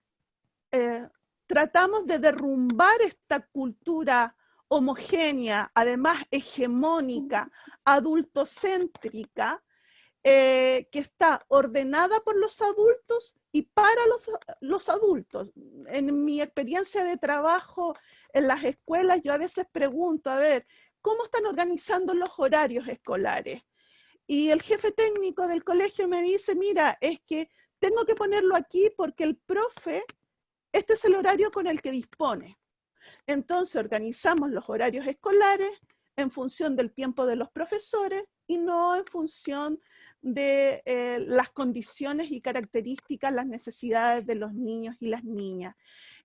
tratamos de derrumbar esta cultura homogénea, además hegemónica, adultocéntrica, que está ordenada por los adultos y para los adultos. En mi experiencia de trabajo en las escuelas, yo a veces pregunto, a ver, ¿cómo están organizando los horarios escolares? Y el jefe técnico del colegio me dice, mira, es que tengo que ponerlo aquí porque el profe, este es el horario con el que dispone. Entonces organizamos los horarios escolares en función del tiempo de los profesores y no en función de las condiciones y características, las necesidades de los niños y las niñas.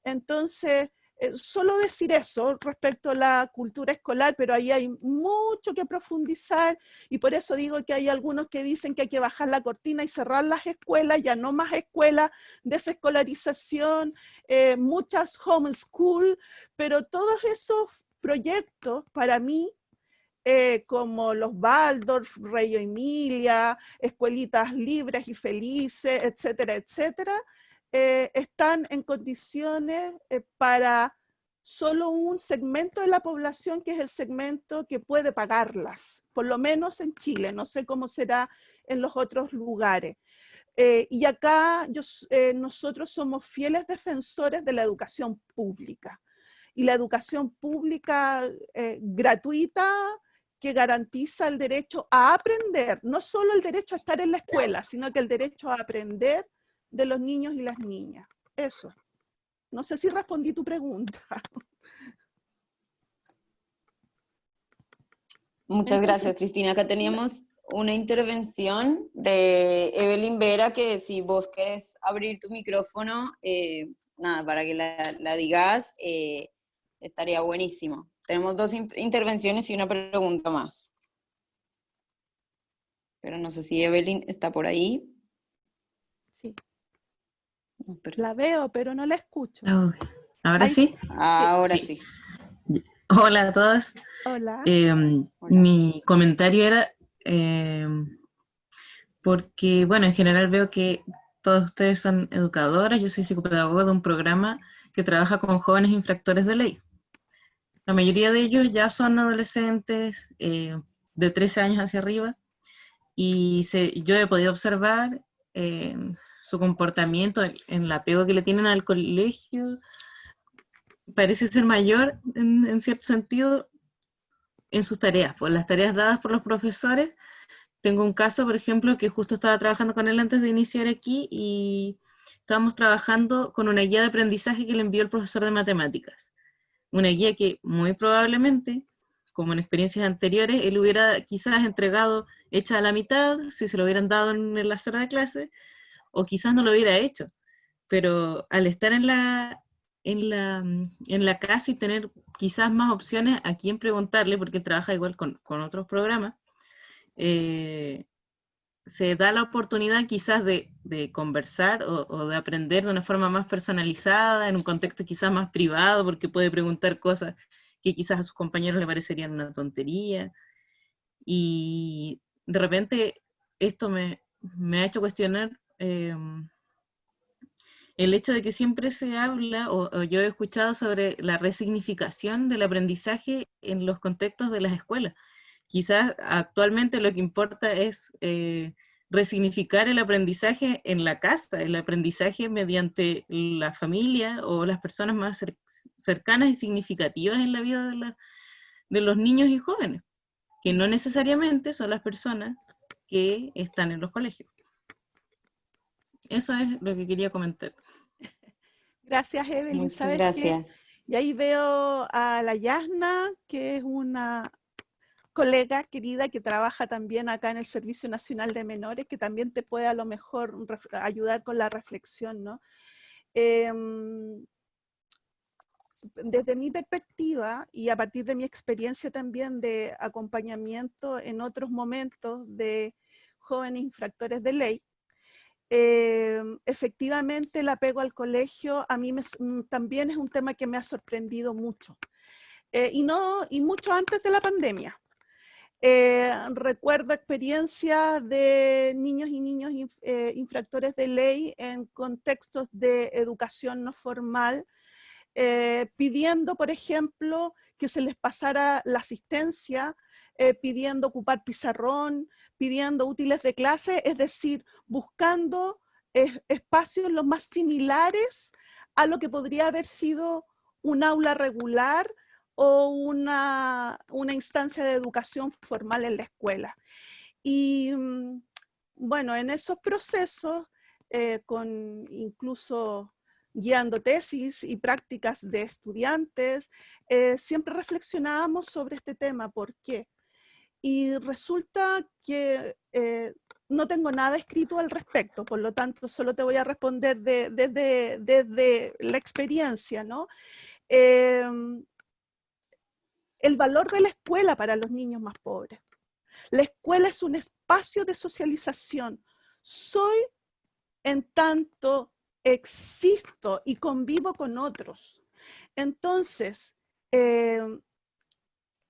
Entonces, solo decir eso respecto a la cultura escolar, pero ahí hay mucho que profundizar y por eso digo que hay algunos que dicen que hay que bajar la cortina y cerrar las escuelas, ya no más escuelas, desescolarización, muchas homeschool, pero todos esos proyectos para mí, como los Waldorf, Reggio Emilia, escuelitas libres y felices, etcétera, etcétera, están en condiciones para solo un segmento de la población que es el segmento que puede pagarlas, por lo menos en Chile, no sé cómo será en los otros lugares. Y acá nosotros somos fieles defensores de la educación pública. Y la educación pública gratuita que garantiza el derecho a aprender, no solo el derecho a estar en la escuela, sino que el derecho a aprender de los niños y las niñas. Eso. No sé si respondí tu pregunta. Muchas gracias, Cristina. Acá teníamos una intervención de Evelyn Vera, que si vos querés abrir tu micrófono, nada, para que la digas, estaría buenísimo. Tenemos dos intervenciones y una pregunta más. Pero no sé si Evelyn está por ahí. Sí. No, la veo, pero no la escucho. Oh, ¿ahora sí? Ahora sí. Hola a todas. Hola. Hola. Mi comentario era porque, bueno, en general veo que todos ustedes son educadoras. Yo soy psicopedagoga de un programa que trabaja con jóvenes infractores de ley. La mayoría de ellos ya son adolescentes de 13 años hacia arriba y yo he podido observar su comportamiento, en el apego que le tienen al colegio, parece ser mayor en cierto sentido en sus tareas, por las tareas dadas por los profesores. Tengo un caso, por ejemplo, que justo estaba trabajando con él antes de iniciar aquí y estábamos trabajando con una guía de aprendizaje que le envió el profesor de matemáticas. Una guía que muy probablemente, como en experiencias anteriores, él hubiera quizás entregado hecha a la mitad, si se lo hubieran dado en la sala de clase, o quizás no lo hubiera hecho. Pero al estar en la casa y tener quizás más opciones a quién preguntarle, porque él trabaja igual con otros programas, se da la oportunidad quizás de conversar o de aprender de una forma más personalizada, en un contexto quizás más privado, porque puede preguntar cosas que quizás a sus compañeros le parecerían una tontería. Y de repente esto me ha hecho cuestionar el hecho de que siempre se habla, o yo he escuchado sobre la resignificación del aprendizaje en los contextos de las escuelas. Quizás actualmente lo que importa es resignificar el aprendizaje en la casa, el aprendizaje mediante la familia o las personas más cercanas y significativas en la vida de los niños y jóvenes, que no necesariamente son las personas que están en los colegios. Eso es lo que quería comentar. Gracias, Evelyn. Muchas ¿Sabes qué? gracias. Y ahí veo a la Yasna, que es una colega querida que trabaja también acá en el Servicio Nacional de Menores, que también te puede a lo mejor ayudar con la reflexión, ¿no? Desde mi perspectiva y a partir de mi experiencia también de acompañamiento en otros momentos de jóvenes infractores de ley, efectivamente el apego al colegio a mí también es un tema que me ha sorprendido mucho. Y mucho antes de la pandemia. Recuerdo experiencias de niños y niños infractores de ley en contextos de educación no formal, pidiendo, por ejemplo, que se les pasara la asistencia, pidiendo ocupar pizarrón, pidiendo útiles de clase, es decir, buscando espacios los más similares a lo que podría haber sido un aula regular o una instancia de educación formal en la escuela. Y bueno, en esos procesos, con incluso guiando tesis y prácticas de estudiantes, siempre reflexionábamos sobre este tema. ¿Por qué? Y resulta que no tengo nada escrito al respecto, por lo tanto solo te voy a responder desde la experiencia, ¿no? El valor de la escuela para los niños más pobres. La escuela es un espacio de socialización. Soy en tanto existo y convivo con otros. Entonces,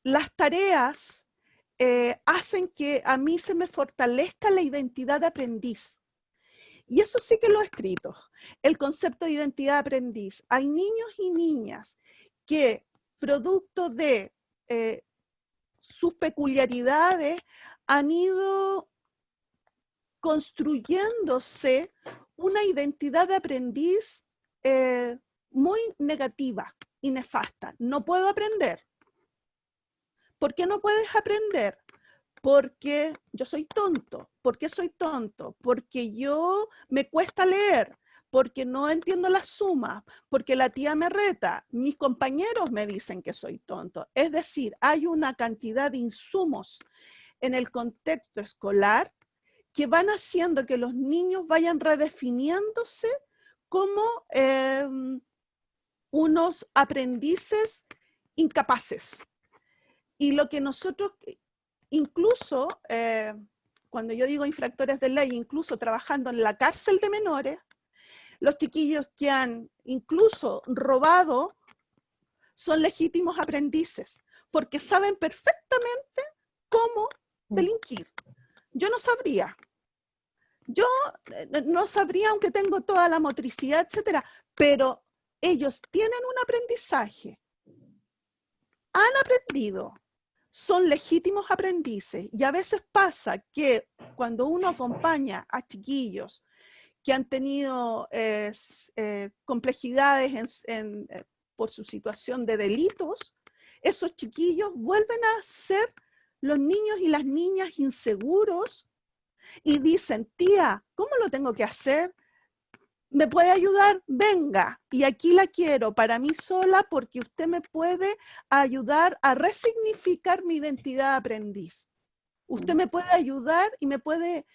las tareas hacen que a mí se me fortalezca la identidad de aprendiz. Y eso sí que lo he escrito, el concepto de identidad de aprendiz. Hay niños y niñas que, producto de sus peculiaridades, han ido construyéndose una identidad de aprendiz muy negativa y nefasta. No puedo aprender. ¿Por qué no puedes aprender? Porque yo soy tonto. ¿Por qué soy tonto? Porque yo me cuesta leer, porque no entiendo las sumas, porque la tía me reta, mis compañeros me dicen que soy tonto. Es decir, hay una cantidad de insumos en el contexto escolar que van haciendo que los niños vayan redefiniéndose como unos aprendices incapaces. Y lo que nosotros, incluso, cuando yo digo infractores de ley, incluso trabajando en la cárcel de menores, los chiquillos que han incluso robado son legítimos aprendices, porque saben perfectamente cómo delinquir. Yo no sabría. Yo no sabría, aunque tengo toda la motricidad, etcétera, pero ellos tienen un aprendizaje, han aprendido, son legítimos aprendices. Y a veces pasa que cuando uno acompaña a chiquillos que han tenido complejidades por su situación de delitos, esos chiquillos vuelven a ser los niños y las niñas inseguros y dicen, tía, ¿cómo lo tengo que hacer? ¿Me puede ayudar? Venga, y aquí la quiero para mí sola porque usted me puede ayudar a resignificar mi identidad de aprendiz. Usted me puede ayudar y me puede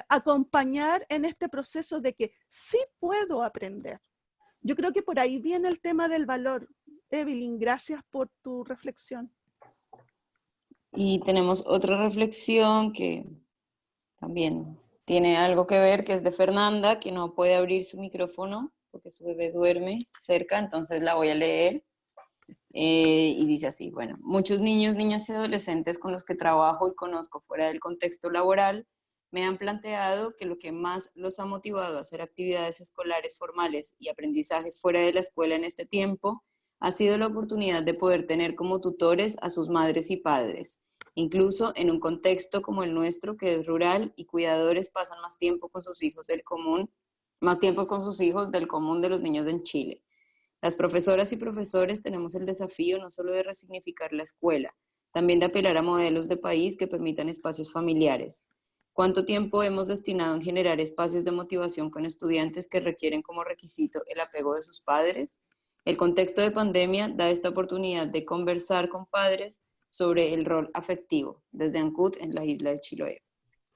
acompañar en este proceso de que sí puedo aprender. Yo creo que por ahí viene el tema del valor. Evelyn, gracias por tu reflexión. Y tenemos otra reflexión que también tiene algo que ver, que es de Fernanda, que no puede abrir su micrófono porque su bebé duerme cerca, entonces la voy a leer. Y dice así, bueno, muchos niños, niñas y adolescentes con los que trabajo y conozco fuera del contexto laboral me han planteado que lo que más los ha motivado a hacer actividades escolares formales y aprendizajes fuera de la escuela en este tiempo ha sido la oportunidad de poder tener como tutores a sus madres y padres, incluso en un contexto como el nuestro, que es rural y cuidadores pasan más tiempo con sus hijos del común, más tiempo con sus hijos del común de los niños en Chile. Las profesoras y profesores tenemos el desafío no solo de resignificar la escuela, también de apelar a modelos de país que permitan espacios familiares. ¿Cuánto tiempo hemos destinado en generar espacios de motivación con estudiantes que requieren como requisito el apego de sus padres? El contexto de pandemia da esta oportunidad de conversar con padres sobre el rol afectivo desde Ancud en la isla de Chiloé.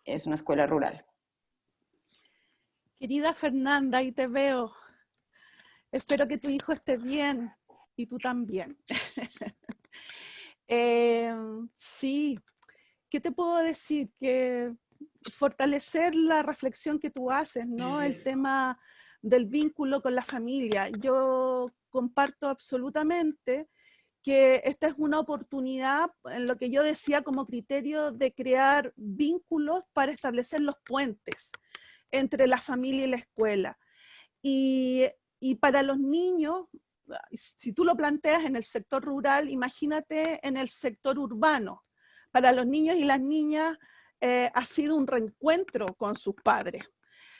Es una escuela rural. Querida Fernanda, ahí te veo. Espero que tu hijo esté bien y tú también. Sí, ¿qué te puedo decir? Que fortalecer la reflexión que tú haces, ¿no? El tema del vínculo con la familia. Yo comparto absolutamente que esta es una oportunidad, en lo que yo decía como criterio de crear vínculos para establecer los puentes entre la familia y la escuela. Y para los niños, si tú lo planteas en el sector rural, imagínate en el sector urbano. Para los niños y las niñas ha sido un reencuentro con sus padres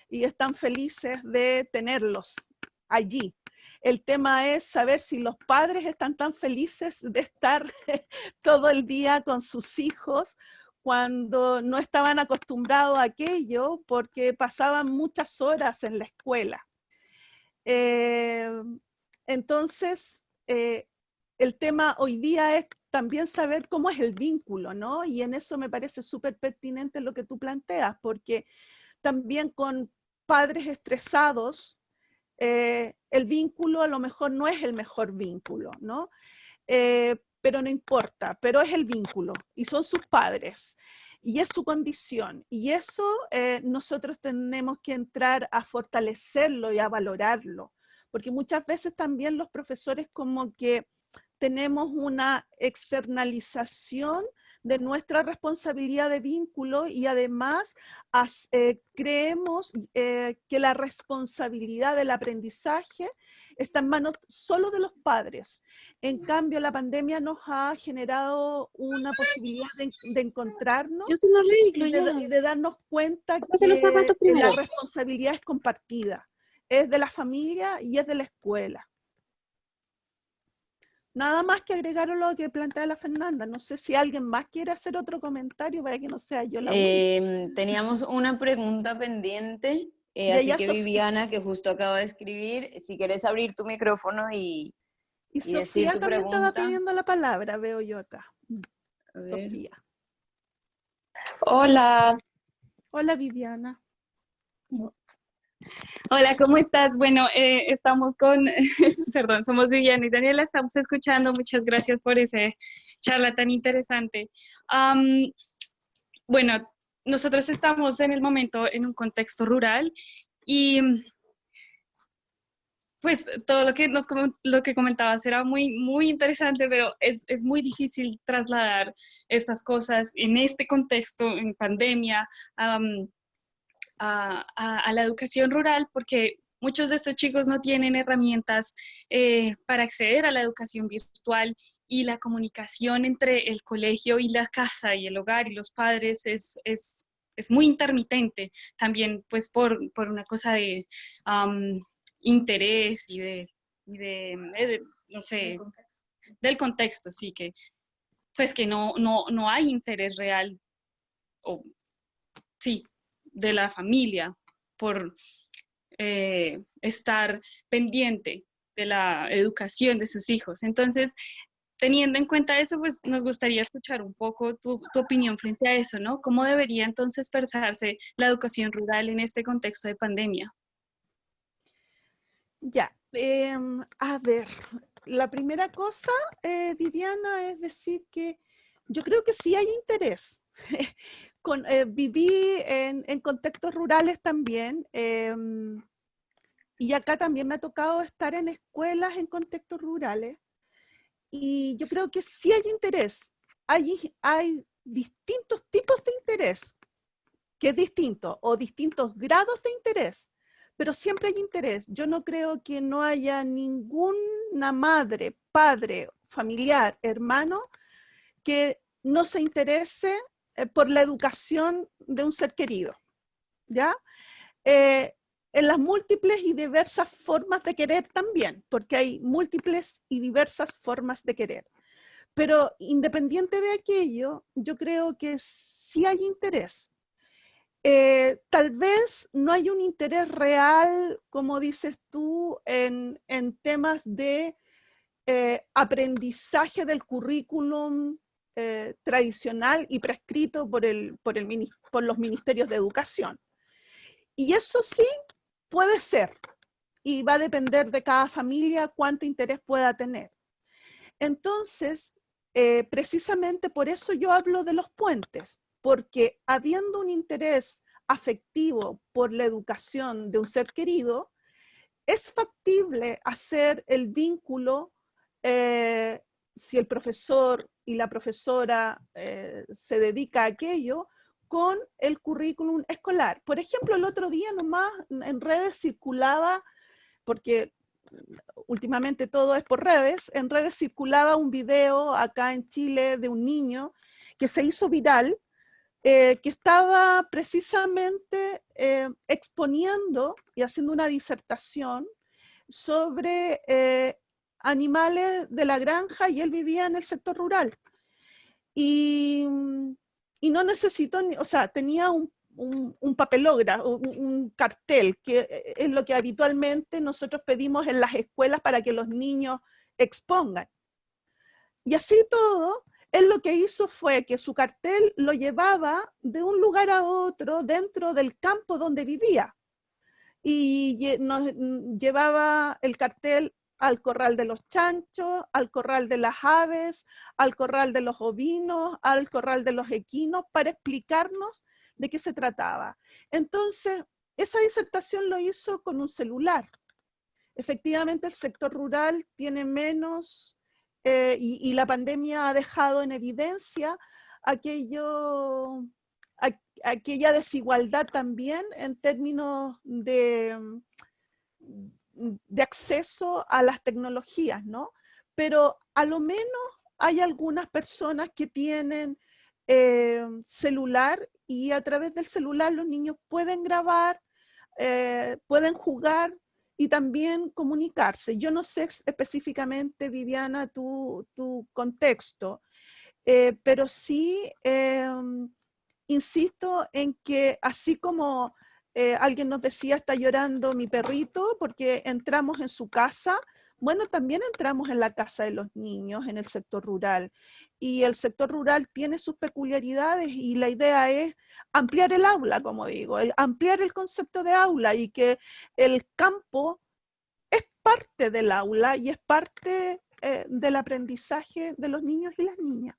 y están felices de tenerlos allí. El tema es saber si los padres están tan felices de estar todo el día con sus hijos cuando no estaban acostumbrados a aquello porque pasaban muchas horas en la escuela. Entonces, el tema hoy día es también saber cómo es el vínculo, ¿no? Y en eso me parece súper pertinente lo que tú planteas, porque también con padres estresados, el vínculo a lo mejor no es el mejor vínculo, ¿no? Pero no importa, pero es el vínculo y son sus padres y es su condición y eso nosotros tenemos que entrar a fortalecerlo y a valorarlo, porque muchas veces también los profesores como que tenemos una externalización de nuestra responsabilidad de vínculo y además creemos que la responsabilidad del aprendizaje está en manos solo de los padres. En cambio, la pandemia nos ha generado una posibilidad de encontrarnos y de darnos cuenta que la responsabilidad es compartida. Es de la familia y es de la escuela. Nada más que agregar a lo que plantea la Fernanda. No sé si alguien más quiere hacer otro comentario para que no sea yo la única. Teníamos una pregunta pendiente, así que Viviana, que justo acaba de escribir, si quieres abrir tu micrófono y decir Sofía tu también pregunta. estaba pidiendo la palabra, veo yo acá. Sofía. Hola. Hola, Viviana. Hola, ¿cómo estás? Bueno, estamos con, perdón, somos Viviana y Daniela, estamos escuchando. Muchas gracias por esa charla tan interesante. Bueno, nosotros estamos en el momento en un contexto rural y pues todo lo que comentabas era muy interesante, pero es muy difícil trasladar estas cosas en este contexto, en pandemia, a la educación rural, porque muchos de estos chicos no tienen herramientas para acceder a la educación virtual y la comunicación entre el colegio y la casa y el hogar y los padres es muy intermitente también, pues por una cosa de interés y de no sé, del contexto, sí, que pues que no hay interés real, o sí, de la familia por estar pendiente de la educación de sus hijos. Entonces, teniendo en cuenta eso, pues nos gustaría escuchar un poco tu opinión frente a eso, ¿no? ¿Cómo debería entonces pensarse la educación rural en este contexto de pandemia? Ya, a ver, la primera cosa, Viviana, es decir que yo creo que sí hay interés. Viví en contextos rurales también, y acá también me ha tocado estar en escuelas en contextos rurales, y yo creo que sí hay interés. Hay distintos tipos de interés, que es distinto, o distintos grados de interés, pero siempre hay interés. Yo no creo que no haya ninguna madre, padre, familiar, hermano, que no se interese por la educación de un ser querido, ¿ya? en las múltiples y diversas formas de querer también, porque hay múltiples y diversas formas de querer. Pero independiente de aquello, yo creo que sí hay interés. Tal vez no hay un interés real, como dices tú, en temas de aprendizaje del currículum tradicional y prescrito por los ministerios de educación. Y eso sí puede ser, y va a depender de cada familia cuánto interés pueda tener. Entonces, precisamente por eso yo hablo de los puentes, porque habiendo un interés afectivo por la educación de un ser querido, es factible hacer el vínculo si el profesor y la profesora se dedica a aquello con el currículum escolar. Por ejemplo, el otro día nomás en redes circulaba, porque últimamente todo es por redes, en redes circulaba un video acá en Chile de un niño que se hizo viral, que estaba precisamente exponiendo y haciendo una disertación sobre animales de la granja, y él vivía en el sector rural. Y no necesitó, o sea, tenía un papelógrafo, un cartel, que es lo que habitualmente nosotros pedimos en las escuelas para que los niños expongan. Y así todo, él lo que hizo fue que su cartel lo llevaba de un lugar a otro dentro del campo donde vivía. Y nos llevaba el cartel al corral de los chanchos, al corral de las aves, al corral de los ovinos, al corral de los equinos, para explicarnos de qué se trataba. Entonces, esa disertación lo hizo con un celular. Efectivamente, el sector rural tiene menos, y la pandemia ha dejado en evidencia aquella desigualdad también en términos de acceso a las tecnologías, ¿no? Pero a lo menos hay algunas personas que tienen celular, y a través del celular los niños pueden grabar, pueden jugar y también comunicarse. Yo no sé específicamente, Viviana, tu contexto, pero sí insisto en que así como alguien nos decía, está llorando mi perrito porque entramos en su casa, bueno, también entramos en la casa de los niños en el sector rural. Y el sector rural tiene sus peculiaridades, y la idea es ampliar el aula, como digo, ampliar el concepto de aula, y que el campo es parte del aula y es parte del aprendizaje de los niños y las niñas.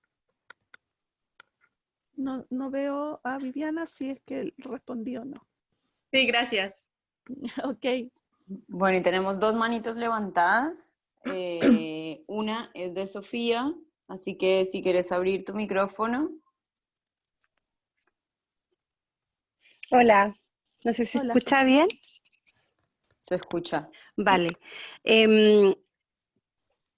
No veo a Viviana si es que respondí o no. Sí, gracias. Ok. Bueno, y tenemos dos manitos levantadas. Una es de Sofía, así que si quieres abrir tu micrófono. Hola, no sé si se Hola, escucha Sofía. bien. Se escucha. Vale.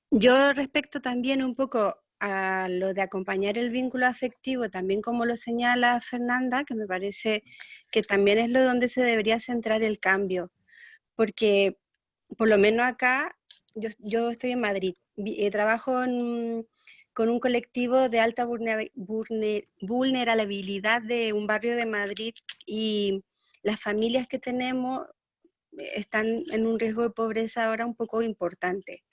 Yo respecto también un poco a lo de acompañar el vínculo afectivo, también como lo señala Fernanda, que me parece que también es lo donde se debería centrar el cambio, porque por lo menos acá, yo estoy en Madrid, trabajo con un colectivo de alta vulnerabilidad de un barrio de Madrid, y las familias que tenemos están en un riesgo de pobreza ahora un poco importante.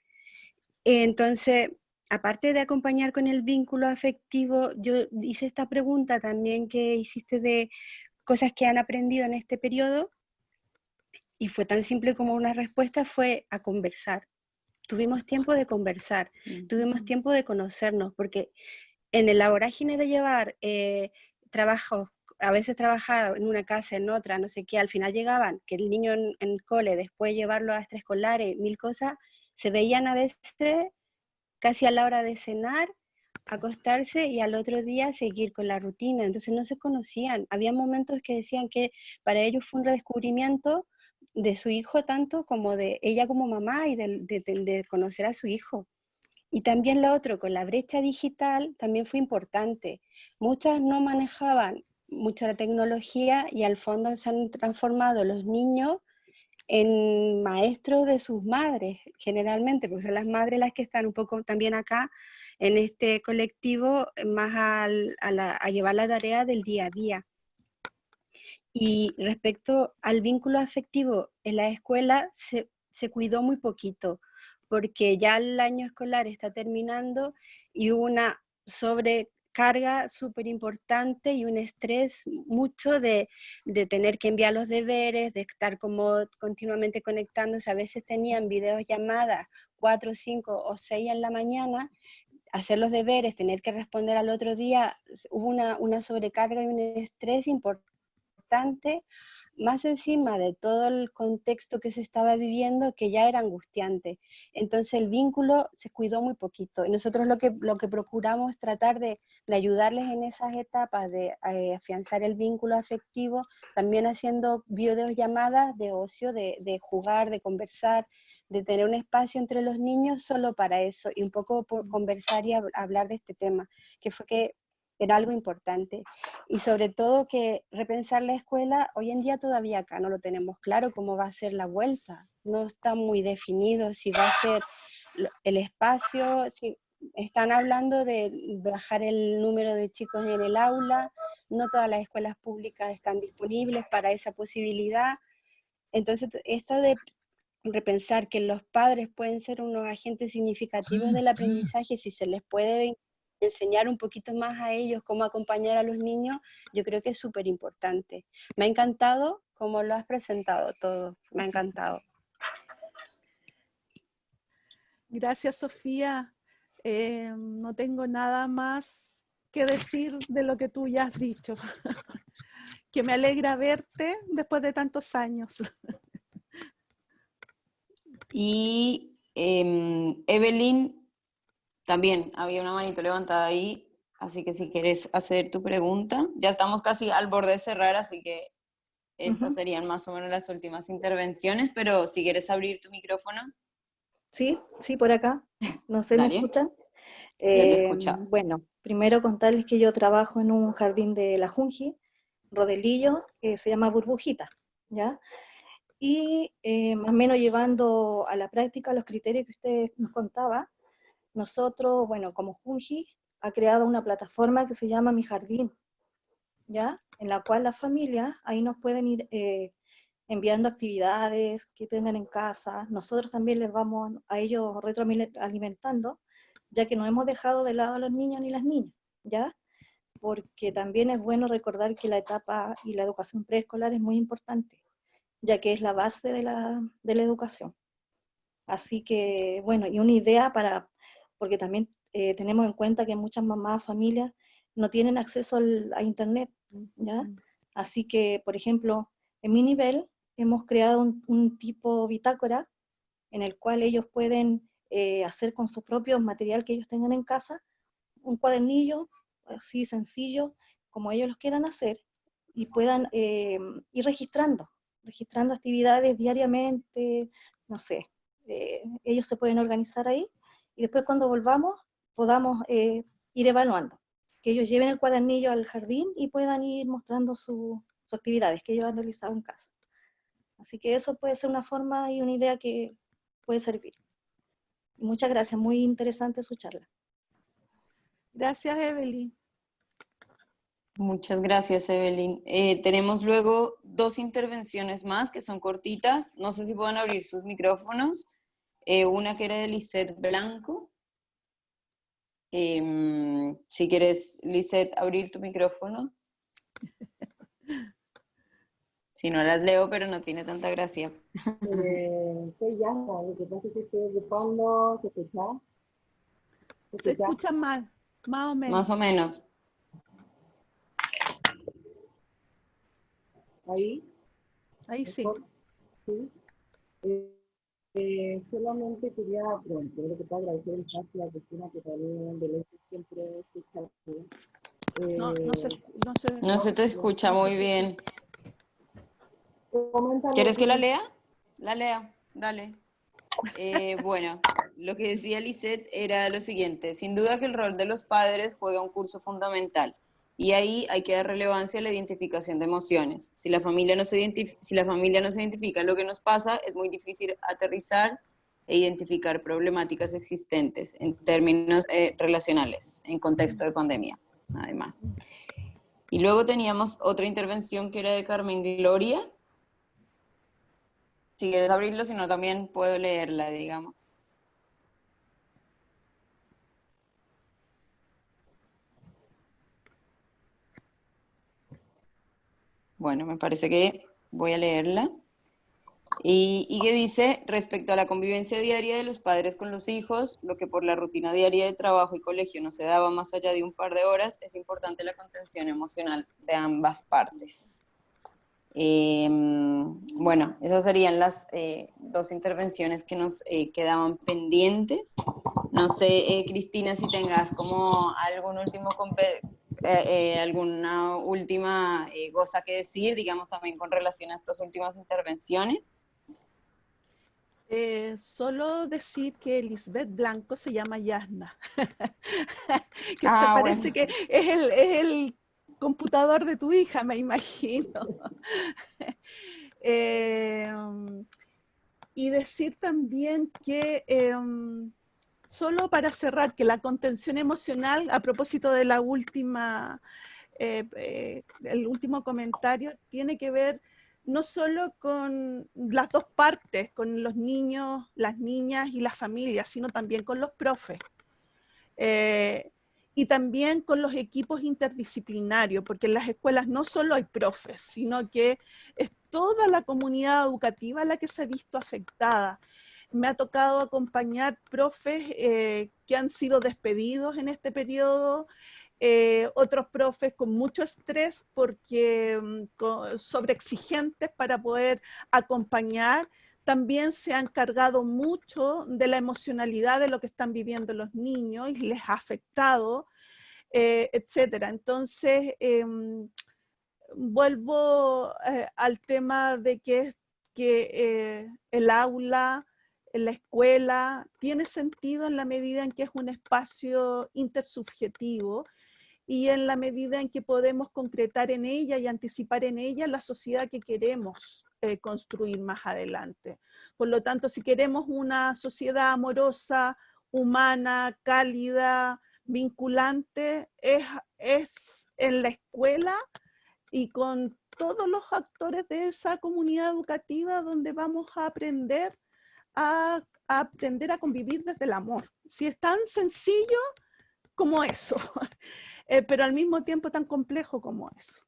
Entonces, aparte de acompañar con el vínculo afectivo, yo hice esta pregunta también que hiciste de cosas que han aprendido en este periodo, y fue tan simple como una respuesta, fue a conversar. Tuvimos tiempo de conversar, tuvimos tiempo de conocernos, porque en la vorágine de llevar trabajos, a veces trabajaba en una casa, en otra, no sé qué, al final llegaban, que el niño en el cole, después llevarlo a extraescolares, mil cosas, se veían a veces casi a la hora de cenar, acostarse y al otro día seguir con la rutina. Entonces no se conocían. Había momentos que decían que para ellos fue un redescubrimiento de su hijo, tanto como de ella como mamá, y de conocer a su hijo. Y también lo otro, con la brecha digital, también fue importante. Muchas no manejaban mucho la tecnología, y al fondo se han transformado los niños en maestros de sus madres, generalmente, porque son las madres las que están un poco también acá en este colectivo, más a llevar la tarea del día a día. Y respecto al vínculo afectivo en la escuela, se cuidó muy poquito, porque ya el año escolar está terminando y hubo una sobrecarga súper importante y un estrés mucho de tener que enviar los deberes, de estar como continuamente conectándose. A veces tenían videollamadas 4, 5 o 6 en la mañana, hacer los deberes, tener que responder al otro día. Hubo una sobrecarga y un estrés importante, más encima de todo el contexto que se estaba viviendo, que ya era angustiante. Entonces el vínculo se cuidó muy poquito. Y nosotros lo que procuramos es tratar de ayudarles en esas etapas, de afianzar el vínculo afectivo, también haciendo videollamadas de ocio, de jugar, de conversar, de tener un espacio entre los niños solo para eso, y un poco por conversar y hablar de este tema, que era algo importante. Y sobre todo que repensar la escuela, hoy en día todavía acá no lo tenemos claro cómo va a ser la vuelta, no está muy definido si va a ser el espacio, si están hablando de bajar el número de chicos en el aula, no todas las escuelas públicas están disponibles para esa posibilidad. Entonces esto de repensar que los padres pueden ser unos agentes significativos del aprendizaje, si se les puede enseñar un poquito más a ellos cómo acompañar a los niños, yo creo que es súper importante. Me ha encantado cómo lo has presentado todo, me ha encantado. Gracias, Sofía. No tengo nada más que decir de lo que tú ya has dicho. Que me alegra verte después de tantos años. Y Evelyn, también había una manito levantada ahí, así que si quieres hacer tu pregunta, ya estamos casi al borde de cerrar, así que estas serían más o menos las últimas intervenciones, pero si quieres abrir tu micrófono. Sí, por acá. No sé, ¿me Dale. escuchan? Se te escucha. Bueno, primero contarles que yo trabajo en un jardín de la Junji, Rodelillo, que se llama Burbujita, ¿ya? Y más o menos llevando a la práctica los criterios que usted nos contaba, nosotros, bueno, como Junji, ha creado una plataforma que se llama Mi Jardín, ¿ya? En la cual las familias ahí nos pueden ir enviando actividades que tengan en casa. Nosotros también les vamos a ellos retroalimentando, ya que no hemos dejado de lado a los niños ni las niñas, ¿ya? Porque también es bueno recordar que la etapa y la educación preescolar es muy importante, ya que es la base de la educación. Así que, bueno, y una idea porque también tenemos en cuenta que muchas mamás, familias, no tienen acceso a internet, ¿ya? Así que, por ejemplo, en mi nivel hemos creado un tipo bitácora en el cual ellos pueden hacer con su propio material que ellos tengan en casa, un cuadernillo así sencillo, como ellos los quieran hacer, y puedan ir registrando actividades diariamente, no sé, ellos se pueden organizar ahí, y después cuando volvamos podamos ir evaluando, que ellos lleven el cuadernillo al jardín y puedan ir mostrando sus actividades que ellos han realizado en casa. Así que eso puede ser una forma y una idea que puede servir. Muchas gracias, muy interesante su charla. Gracias, Evelyn. Muchas gracias, Evelyn. Tenemos luego 2 intervenciones más que son cortitas. No sé si pueden abrir sus micrófonos. Una que era de Lisette Blanco. Si quieres, Lisette, abrir tu micrófono. Si no las leo, pero no tiene tanta gracia. Soy Yana, lo que pasa es que estoy ocupando, ¿se escucha? Se escucha mal, más o menos. Más o menos. Ahí. Ahí sí. Sí. Solamente quería preguntar, lo que te agradecer el espacio a Cristina, que también de lejos siempre escucha. No se te escucha muy bien. ¿Quieres que la lea? La lea, dale. Bueno, lo que decía Lisette era lo siguiente: sin duda que el rol de los padres juega un curso fundamental. Y ahí hay que dar relevancia a la identificación de emociones. Si la familia no se identifica en lo que nos pasa, es muy difícil aterrizar e identificar problemáticas existentes en términos relacionales, en contexto de pandemia, además. Y luego teníamos otra intervención que era de Carmen Gloria. Si quieres abrirlo, si no también puedo leerla, digamos. Bueno, me parece que voy a leerla. Y que dice, respecto a la convivencia diaria de los padres con los hijos, lo que por la rutina diaria de trabajo y colegio no se daba más allá de un par de horas, es importante la contención emocional de ambas partes. Bueno, esas serían las dos intervenciones que nos quedaban pendientes. No sé, Cristina, si tengas como alguna última cosa que decir, digamos también con relación a estas últimas intervenciones. Solo decir que Lisbeth Blanco se llama Yasna, que te Ah, parece bueno. que es el computador de tu hija, me imagino. Y decir también que, solo para cerrar, que la contención emocional, a propósito de la última, el último comentario, tiene que ver no solo con las dos partes, con los niños, las niñas y las familias, sino también con los profes. Y también con los equipos interdisciplinarios, porque en las escuelas no solo hay profes, sino que es toda la comunidad educativa la que se ha visto afectada. Me ha tocado acompañar profes que han sido despedidos en este periodo, otros profes con mucho estrés porque sobreexigentes para poder acompañar. También se han cargado mucho de la emocionalidad de lo que están viviendo los niños y les ha afectado, etcétera. Entonces, vuelvo al tema de que el aula, la escuela, tiene sentido en la medida en que es un espacio intersubjetivo y en la medida en que podemos concretar en ella y anticipar en ella la sociedad que queremos construir más adelante. Por lo tanto, si queremos una sociedad amorosa, humana, cálida, vinculante, es en la escuela y con todos los actores de esa comunidad educativa donde vamos a aprender a convivir desde el amor. Si es tan sencillo como eso, pero al mismo tiempo tan complejo como eso.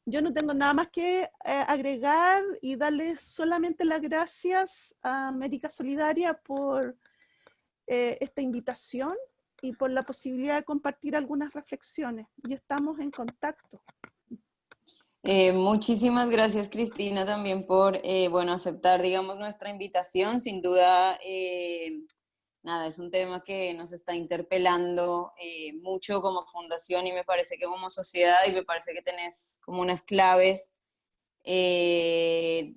Yo no tengo nada más que agregar y darles solamente las gracias a América Solidaria por esta invitación y por la posibilidad de compartir algunas reflexiones. Y estamos en contacto. Muchísimas gracias, Cristina, también por bueno, aceptar, digamos, nuestra invitación. Sin duda, nada, es un tema que nos está interpelando mucho como fundación y me parece que como sociedad, y me parece que tenés como unas claves,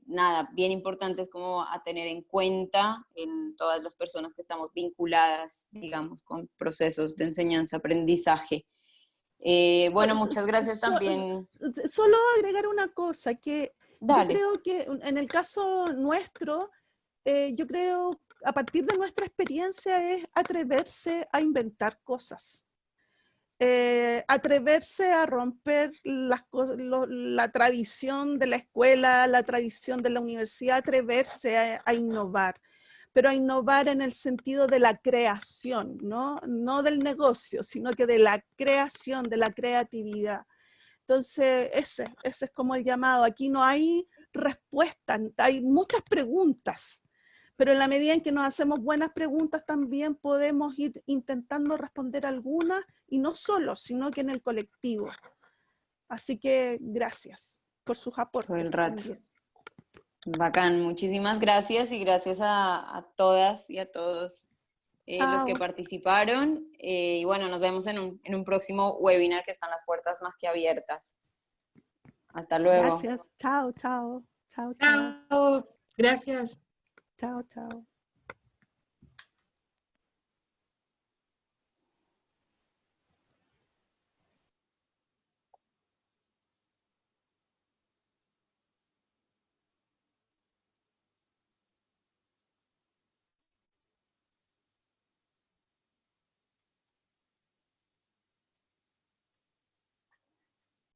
nada, bien importantes como a tener en cuenta en todas las personas que estamos vinculadas, digamos, con procesos de enseñanza-aprendizaje. Bueno, muchas gracias también. Solo agregar una cosa, que Dale. yo creo que en el caso nuestro, yo creo a partir de nuestra experiencia es atreverse a inventar cosas. Atreverse a romper la tradición de la escuela, la tradición de la universidad, atreverse a innovar, pero a innovar en el sentido de la creación, no del negocio, sino que de la creación, de la creatividad. Entonces, ese es como el llamado. Aquí no hay respuestas, hay muchas preguntas, pero en la medida en que nos hacemos buenas preguntas también podemos ir intentando responder algunas, y no solo, sino que en el colectivo. Así que gracias por sus aportes. Todo el rato. También. Bacán, muchísimas gracias y gracias a todas y a todos los que participaron. Y bueno, nos vemos en un próximo webinar, que están las puertas más que abiertas. Hasta luego. Gracias. Chao, chao. Chao, chao. Chao. Gracias. Chao, chao.